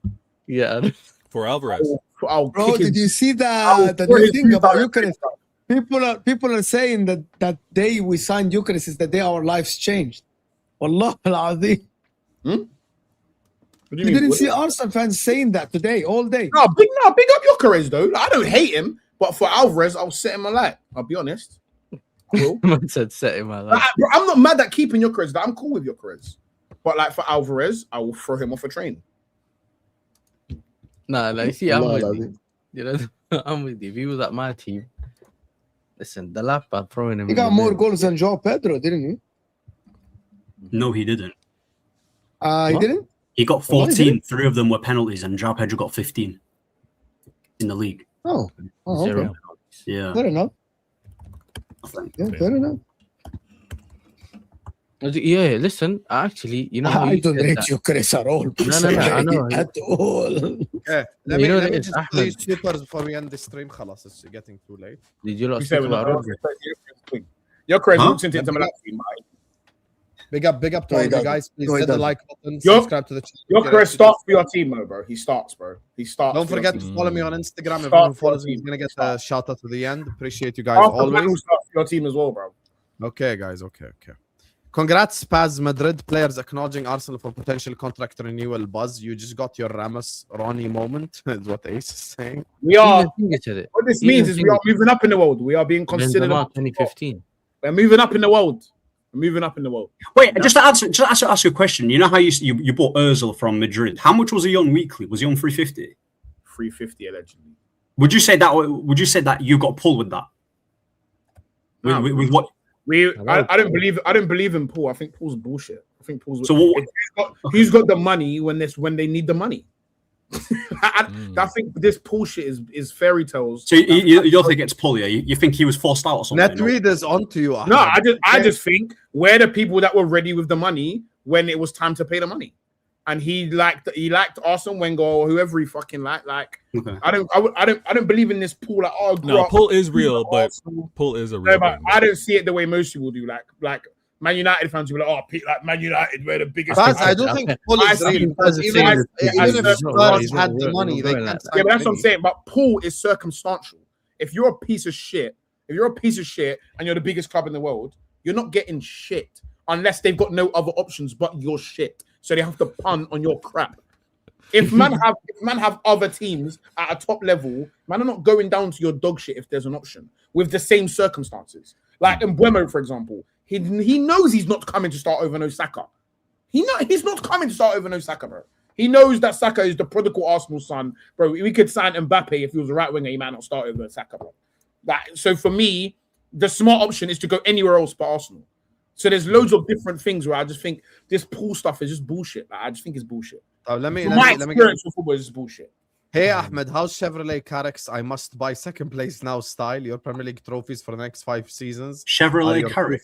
Yeah. For Alvarez. I'll Bro, kick his- did you see I'll the throw new his thing feet about out. Eucharist? People are saying that day we signed Eucharist is the day our lives changed. Wallah al-Azim. What do You mean? didn't What see do Arsenal fans saying that today, all day. No, big up Gyökeres though. Like, I don't hate him, but for Alvarez, I'll set him alight. I'll be honest. Cool. Man said set him alive. Bro, I'm not mad at keeping Gyökeres. I'm cool with Gyökeres. But like for Alvarez, I will throw him off a train. Nah, like see, I'm Allah with al-Azim. you. You know, I'm with you. If he was at my team, listen, the lap I'm throwing him. He in got the more bin. goals than Joao Pedro, didn't he? No, he didn't. He What? didn't? He got Oh, he 14. 3 of them were penalties, and Joao Pedro got 15 in the league. Oh, Zero. okay. Yeah, Fair enough. I think. Yeah, fair enough. Yeah, listen, actually, you know, how I you don't said rate that- Eucharist at all. No, I know. At all. Yeah, You know let me it is, just play Ahmed. supers before we end the stream. Khalas, it's getting too late. Did you not You speak said about Rodri? Gyökeres Huh? looks into him like Big up to No, he all you doesn't. guys. Please No, he hit the doesn't. like button, Yo- subscribe to the channel. Gyökeres starts for your team, bro. He starts, bro. He starts. Don't for your forget team. to follow me on Instagram. Start Everyone who for your follows me is team. gonna get Start. a shout out to the end. Appreciate you guys After Manuel always. starts for your team as well, bro. Okay, guys. Okay. Congrats, Paz Madrid players acknowledging Arsenal for potential contract renewal. Buzz, you just got your Ramos Ronnie moment. Is what Ace is saying. We are. Even Finger said it. What this Even means is we are moving up in the world. We are being considered. Benzema 2015. We're moving up in the world. We're moving up in the world. Wait, just to ask you a question. You know how you bought Ozil from Madrid? How much was he on weekly? Was he on 350? 350 allegedly. Would you say that you got pulled with that? No. With what? I don't believe in Paul. I think Paul's bullshit. I think Paul's. So what- who's got the money when they need the money? I think this Paul shit is fairy tales. So you don't think it's pull? Yeah, you think he was forced out or something? Netweed is onto you. No, Ahmed. I just think we're the people that were ready with the money when it was time to pay the money, and he liked Arsene Wenger or whoever he fucking liked. Like Okay. I don't believe in this Paul. Like No, pull is real, but pull is a No, real but thing. I don't see it the way most people do. Like Man United fans will be like, oh, like Man United, we're the biggest. Baz, team." I do think Paul I is see real. Baz is Even saying if this thing. even if He's not Spurs right, he's had not the right, money, he's they not can right. sign Yeah, but that's what I'm Vini. saying. But Paul is circumstantial. If you're a piece of shit, and you're the biggest club in the world, you're not getting shit unless they've got no other options but your shit. So they have to pun on your crap. If man have other teams at a top level, man are not going down to your dog shit if there's an option with the same circumstances. Like Mbeumo, for example, he knows he's not coming to start over no Saka. He's not coming to start over no Saka, bro. He knows that Saka is the prodigal Arsenal son, bro. We could sign Mbappe if he was a right winger. He might not start over Saka, bro. So for me, the smart option is to go anywhere else but Arsenal. So there's loads of different things where I just think this pool stuff is just bullshit. Like, I just think it's bullshit. Let me My get. experience with football is just bullshit. Hey Ahmed, how's Chevrolet Carrix? I must buy second place now style. Your Premier League trophies for the next 5 seasons. Chevrolet Carrick.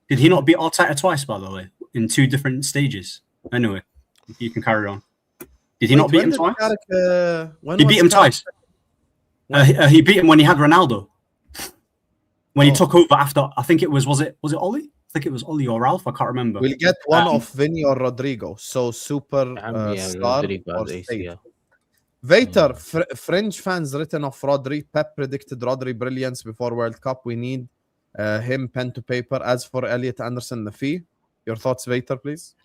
Did he not beat Arteta twice, by the way, in 2 different stages? Anyway, you can carry on. Did he not beat him twice? He beat him twice. He beat him when he had Ronaldo. When he took over after, I think it was it Ollie? I think it was Ollie or Ralph. I can't remember. We'll get one of Vini or Rodrigo. So super Yeah, star Rodrigo or has state. ACL. Vater, French fans written off Rodri. Pep predicted Rodri brilliance before World Cup. We need him pen to paper. As for Elliot Anderson, the fee. Your thoughts, Vater, please?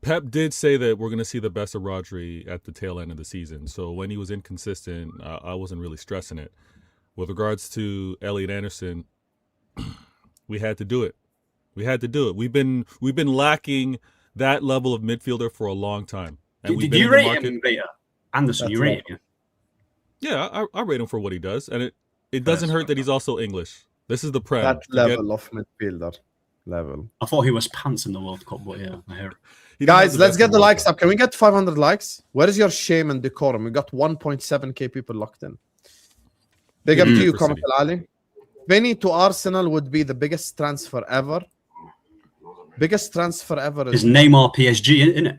Pep did say that we're going to see the best of Rodri at the tail end of the season. So when he was inconsistent, I wasn't really stressing it. With regards to Elliot Anderson, we had to do it. We had to do it. We've been lacking that level of midfielder for a long time. And Did you rate him, Vater? Anderson, That's you rate him? Yeah, I rate him for what he does. And it doesn't hurt that he's also English. This is the Prem. That level of midfielder. Level. I thought he was pants in the World Cup, but yeah, I hear it. Guys, let's get the likes up. Can we get 500 likes? Where is your shame and decorum? We got 1.7k people locked in. Big up to you, Comment Ali. Vini to Arsenal would be the biggest transfer ever. Biggest transfer ever is Neymar PSG, isn't it?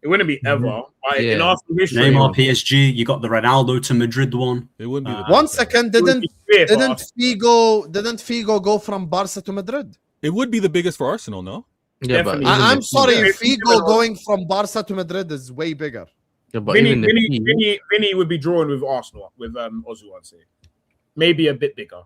It wouldn't be ever. In Arsenal history, Neymar PSG. You got the Ronaldo to Madrid one. It wouldn't be. One second, didn't Figo go from Barca to Madrid? It would be the biggest for Arsenal, no? Yeah, but I'm sorry, Figo going from Barca to Madrid is way bigger. Yeah, but Vini would be drawing with Arsenal with Ozu, I'd say. Maybe a bit bigger.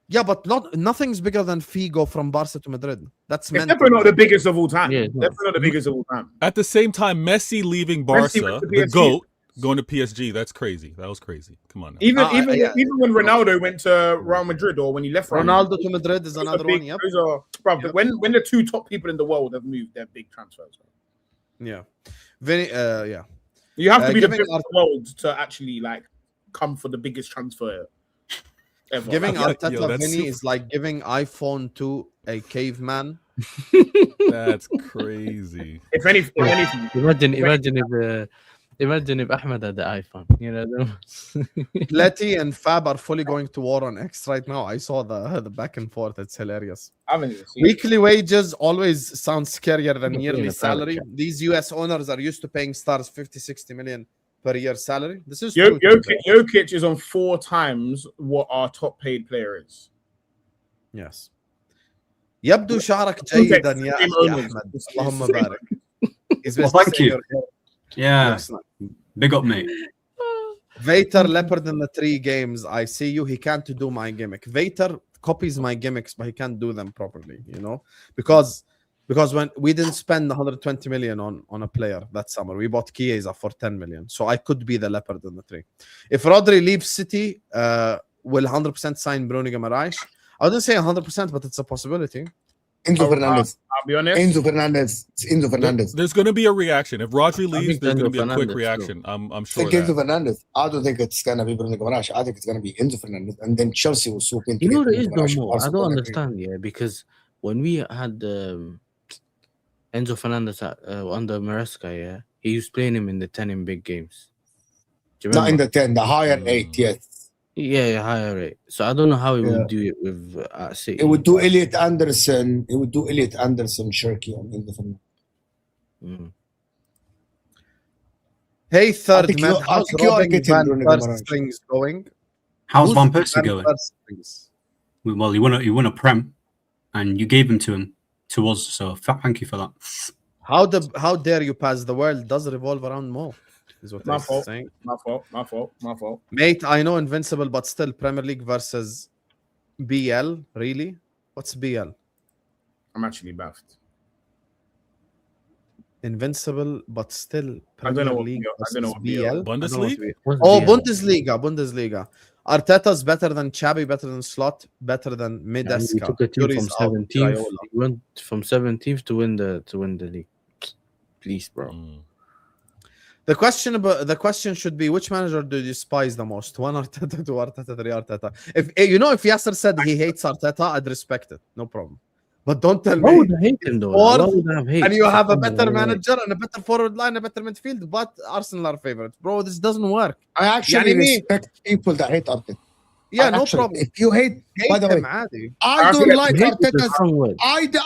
Yeah, but nothing's bigger than Figo from Barca to Madrid. That's definitely not the biggest of all time. Yeah, definitely not the biggest of all time. At the same time, Messi leaving Barca, the GOAT, going to PSG. That's crazy. That was crazy. Come on now. Even when Ronaldo went to Real Madrid or when he left Ronaldo to Madrid is another one. Yep. When the two top people in the world have moved, they're big transfers. Yeah. Vinny, yeah. You have to be the best in the world to actually come for the biggest transfer ever. Giving Arteta Vinny is like giving iPhone to a caveman. That's crazy. If anything, imagine if Ahmed had the iPhone. You know, Letty and Fab are fully going to war on X right now. I saw the back and forth. It's hilarious. Weekly wages always sound scarier than yearly salary. These US owners are used to paying stars 50-60 million per year salary. This is Jokic is on 4 times what our top paid player is. Yes. يبدو شعرك جيدا يا أحمد. اللهم بارك. Thank you. Yeah. Big up, mate. Vater leopard in the 3 games. I see you. He can't do my gimmick. Vater copies my gimmicks, but he can't do them properly, you know? Because when we didn't spend 120 million on a player that summer, we bought Chiesa for 10 million. So I could be the leopard in the 3. If Rodri leaves City, will 100% sign Bruno Guimaraes? I wouldn't say 100%, but it's a possibility. Enzo Fernandez. I'll be honest. Enzo Fernandez. It's Enzo Fernandez. There's going to be a reaction. If Rodri leaves, there's going to be a quick reaction. I'm sure. I think Enzo Fernandez. I don't think it's going to be Bruno Guimaraes. I think it's going to be Enzo Fernandez. And then Chelsea will swoop into it. You know what it is no more? I don't understand, because when we had Enzo Fernandez under Maresca, he was playing him in the 10 in big games. Not in the 10, the higher 8, yes. Yeah, higher rate. So I don't know how he would do it with City. It would do Elliot Anderson. It would do Elliot Anderson, Shirky, and in the film. Hey, third man. How's Robin Van Persie things going? How's Van Persie going? Well, you won a Prem, and you gave him to us. So thank you for that. How dare you pass? The world does revolve around Mo. Is what my fault. My fault. Mate, I know Invincible, but still Premier League versus BL. Really? What's BL? I'm actually baffed. Invincible, but still Premier League versus BL. Bundesliga? Bundesliga. Arteta's better than Xabi, better than Slot, better than Midesca. He took a team from 17th. He went from 17th to win the league. Please, bro. The question should be, which manager do you despise the most? 1 Arteta, 2 Arteta, 3 Arteta. If Yasser said he hates Arteta, I'd respect it. No problem. But don't tell me. Why would I hate him though? And you have a better manager and a better forward line, a better midfield, but Arsenal are favorites. Bro, this doesn't work. I actually respect people that hate Arteta. Yeah, no problem. If you hate by the way, I don't like Arteta's.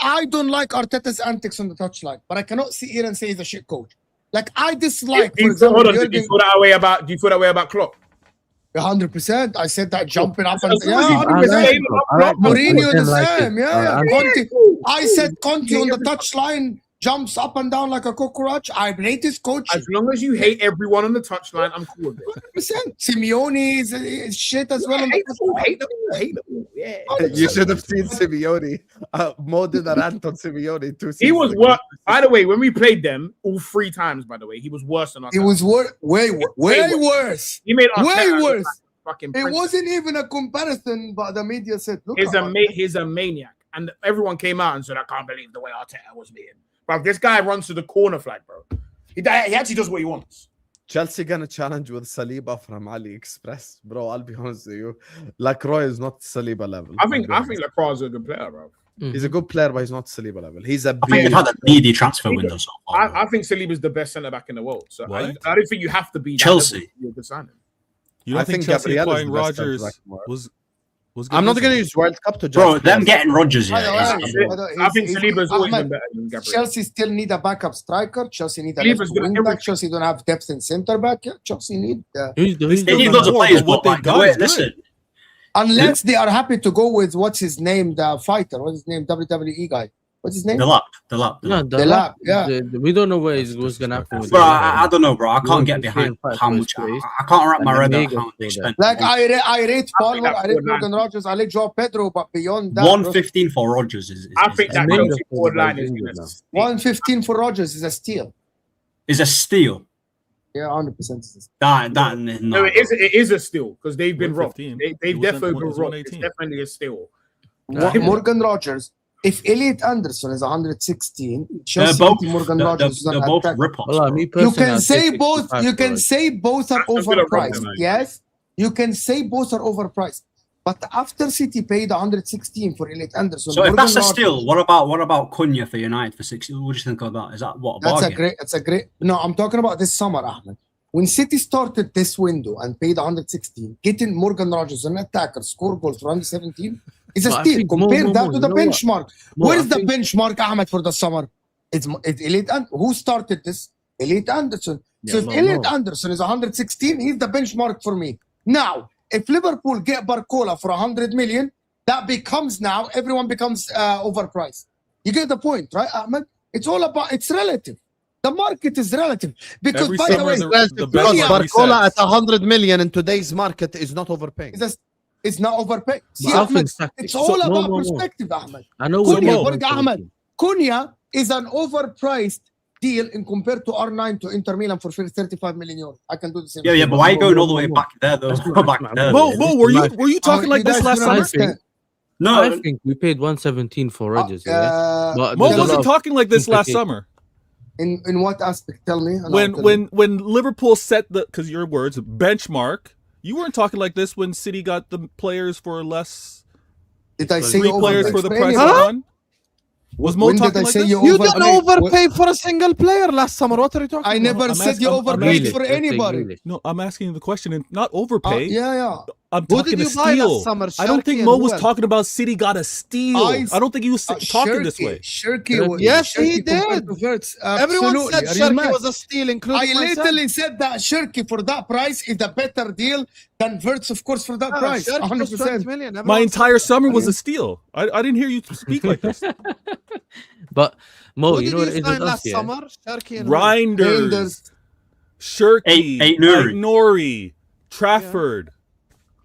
I don't like Arteta's antics on the touchline, but I cannot sit here and say he's a shit coach. Like I dislike. For example, do you feel that way about Klopp? 100%. I said that jumping up and Mourinho the same. Yeah. Conte. I said Conte on the touchline jumps up and down like a cockroach. I rate his coach. As long as you hate everyone on the touchline, I'm cool with it. 100%. Simeone is shit as well. Hate them. Yeah. You should have seen Simeone. Mo did a rant on Simeone 2 seasons He was ago. worse. By the way, when we played them all 3 times, by the way, he was worse than us. He was way worse. He made us Way worse. Fucking It wasn't even a comparison, but the media said, look, he's a maniac. And everyone came out and said, I can't believe the way Arteta was being. But this guy runs to the corner flag, bro. He actually does what he wants. Chelsea gonna challenge with Saliba from AliExpress, bro. I'll be honest with you, Lacroix is not Saliba level. I think Lacroix is a good player, bro. He's a good player, but he's not Saliba level. He's a I think they've had a needy transfer window so far. I think Saliba is the best centre back in the world. So I What? don't think you have to be Chelsea. That level to sign him. You don't I think think Chelsea Gabriel is acquiring the best Rodgers centre back was good I'm not news? gonna use World Cup to judge. Bro, them players. getting Rodgers, By the yeah. way, I think Saliba's always Ahmed, been better than Gabriel. Chelsea still need a backup striker. Chelsea need a Saliba's left good at wing back. everything. Chelsea don't have depth in centre back. Yeah, Chelsea need They need loads of players, but like, listen. unless they are happy to go with what's his name, the fighter. What's his name? WWE guy. What's his name? The lap. No, The lap, yeah. we don't know what's gonna happen with Bro, the I don't know, bro. I can't get to behind stay in how first much. place, I can't wrap my and head the around how Vegas they do spent. Like I rate Palmer, that I rate forward Morgan Rogers, I rate Joao Pedro, but beyond that, 115 for Rodgers is I think that amazing Chelsea for forward the line is Brazilian gonna now. 115 for Rogers is a steal. a steal. Yeah, 100%. No, it is a steal because they've been wrong. 115. They've It definitely was been wrong. It's 118. definitely a steal. Morgan Rogers. If Elliot Anderson is 116, They're Chelsea both, Morgan Rogers is they're an both attack. rip-offs. Well, bro. me You personally, can I'd say say both. 65 You for can us. say both are That's a good argument, overpriced. man. Yes, you can say both are overpriced. But after City paid 116 for Elliot Anderson, So if Morgan that's a Rogers- steal, what about Cunha for United for 60? What do you think of that? Is that what a That's bargain? a great. No, I'm talking about this summer, Ahmed. When City started this window and paid 116, getting Morgan Rogers an attacker score goals for under 17 is a But I steal. think Compare more, that to the you know what? benchmark. More, Where is I the think- benchmark, Ahmed, for the summer? It's Elliot. Who started this? Elliot Anderson. So Yeah, if no, Elliot no. Anderson is 116, he's the benchmark for me. Now, if Liverpool get Barcola for 100 million, that becomes now everyone becomes overpriced. You get the point, right, Ahmed? It's all about it's relative. The market is relative because, Every by the summer, way, the Because benchmark Barcola at resets. 100 million in today's market is not overpaying. it's not overpaid. See, But I Ahmed, think tactics- it's all so- about more. perspective, Ahmed. I know Cunha, what look, Ahmed, Cunha is an overpriced deal in compared to R9 to Inter Milan for 35 million euros. I can do the same. Yeah, but why are you going all the way Mo. back there though? That's not- Back that's there. not- Mo, were you talking like this guys last don't summer? understand. No, I think we paid 117 for Rodgers. Yeah, but Mo there's a lot wasn't of talking like this last implications. summer. In what aspect? Tell me. and I'll tell you. When Liverpool set the, because your words, benchmark, you weren't talking like this when City got the players for less. Did I say 3 players overpaid for the for price anyone? of one. Was Mo When did talking I like say this? you You over- didn't I mean, overpay for a single player last summer. What are you talking I about? never I'm said asking- you I'm overpaid asking- for anybody. No, I'm asking the question and not overpay. Yeah. I'm Who talking did a you buy steal. last summer? I don't think Sharky Mo and was who else? talking about City got a steal. I don't think he was talking this way. Yes, he did. Everyone said Sharky was a steal, including I myself. literally said that Sharky for that price is a better deal than Verts, of course, for that price. Sharky was 20 100%. million. My Everyone entire said- summer was a steal. I didn't hear you speak like this. But Mo, Who you did know what it you is sign with us, last yeah? summer? Sharky and who? Reinders, Shirky, Eight Nuri. Nori, Trafford.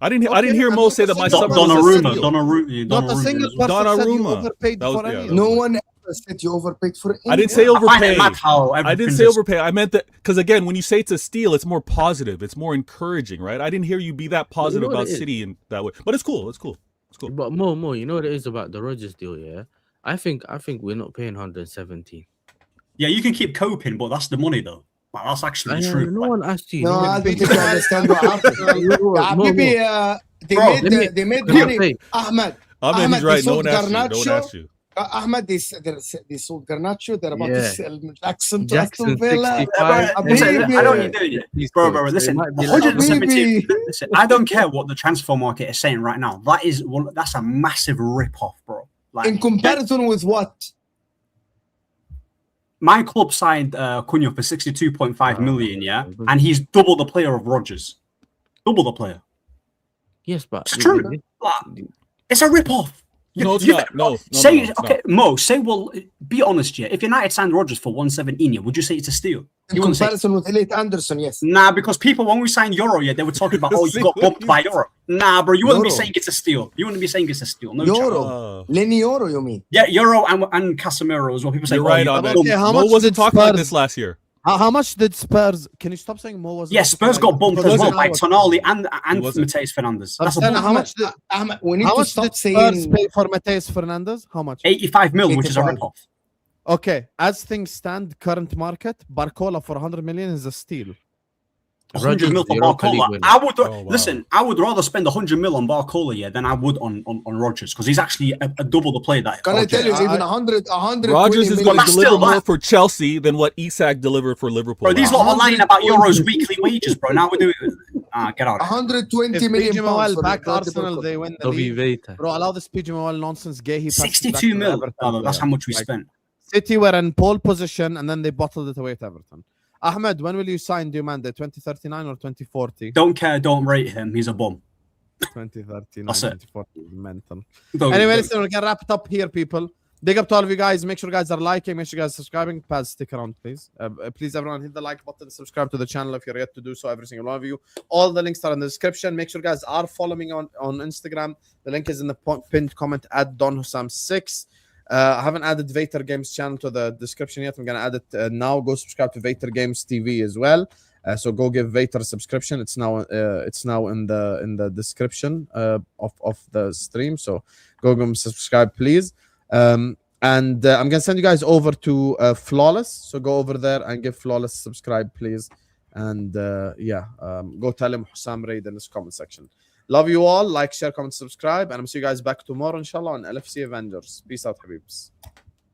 I didn't hear Mo say that my Don- summer was a Donnarumma, steal. Donnarumma, Not a single person said you Donnarumma. overpaid That was- for yeah, any. that No one ever said you overpaid for I didn't say anyone. I find it overpay. mad how I didn't everything's say a- overpay. I meant that because again, when you say it's a steal, it's more positive. It's more encouraging, right? I didn't hear you be that positive know what about it is? City in that way. But it's cool. It's cool. It's cool. But Mo, you know what it is about the Rodgers deal, yeah? I think we're not paying 117. Yeah, you can keep coping, but that's the money though. Like, that's actually the truth. No Like, one asked you. No, one I don't big- think you understand what happened. Habibi, Bro, they made let me money. say. Ahmed, Ahmed, he's they right. No sold one asked you. No one Garnacho. asked you. Ahmed, they sold Garnacho. They're about to Yeah. sell Jackson to Jackson Aston Villa. 65. listen, Habibi. I know what you're doing. Please Bro, don't. listen, It might be like- 117. Habibi. Listen, I don't care what the transfer market is saying right now. That's a massive rip-off, bro. Like, In comparison with what? my club signed Cunha for 62.5 million, yeah, and he's double the player of Rodgers. Double the player. Yes, but It's true. Like, it's a rip-off. No, it's not. No, say it's okay, not. Mo. Say, well, be honest, yeah. If United signed Rodgers for 117, yeah, would you say it's a steal? In comparison with Elliot Anderson, yes. Nah, because people when we signed Euro, yeah, they were talking about you got bumped by Euro. Nah, bro, you wouldn't be saying it's a steal. You wouldn't be saying it's a steal. No Euro, Lenny Euro, you mean? Yeah, Euro and Casemiro as well. People say You're right on that. Okay, how Mo much wasn't did talking like Spurs- this last year. How much did Spurs? Can you stop saying Mo was? Yeah, Spurs got bumped as well by Tonali and wasn't. Mateus Fernandes. I'm That's a saying, bump. how much did We need how to much stop did Spurs saying. pay for Mateus Fernandes? How much? 85 mil, which is a 85. ripoff. Okay, as things stand, current market, Barcola for 100 million is a steal. 100 mil for Europa League Barcola. winner. I would Oh, wow. listen. I would rather spend 100 mil on Barcola, yeah, than I would on Rodgers because he's actually a double the play that. Can I Rodgers tell you, is. even 100 Rogers is going to that's deliver still more that. for Chelsea than what Isak delivered for Liverpool. Bro, these lot are lying about 120. Euro's weekly wages, bro. Now we're doing. Get out. 120 If million PG pounds Mawal for back Rodri Arsenal, Barcola. they win the Toby league. Veta. Bro, allow this PG Mawal nonsense. Gay, he passes back 62 to mil. Everton That's player. how much we Like, spent. City were in pole position and then they bottled it away to Everton. Ahmed, when will you sign Diomande? 2039 or 2040? Don't care. Don't rate him. He's a bum. 2039, That's it. 2040 is mental. Don't- Anyway, listen, we can wrap it up here, people. Big up to all of you guys. Make sure you guys are liking. Make sure you guys are subscribing. Paz, stick around, please. Please, everyone, hit the like button. Subscribe to the channel if you're yet to do so. Every single one of you. All the links are in the description. Make sure you guys are following on Instagram. The link is in the pinned comment at DonHussam6. I haven't added Vater Games channel to the description yet. I'm gonna add it now. Go subscribe to Vater Games TV as well. So go give Vater a subscription. It's now in the description of the stream. So go give them subscribe, please. And I'm gonna send you guys over to Flawless. So go over there and give Flawless a subscribe, please. And go tell him Hussam Raid in this comment section. Love you all. Like, share, comment, subscribe, and I'm see you guys back tomorrow, inshallah, on LFC Avengers. Peace out, Habibs.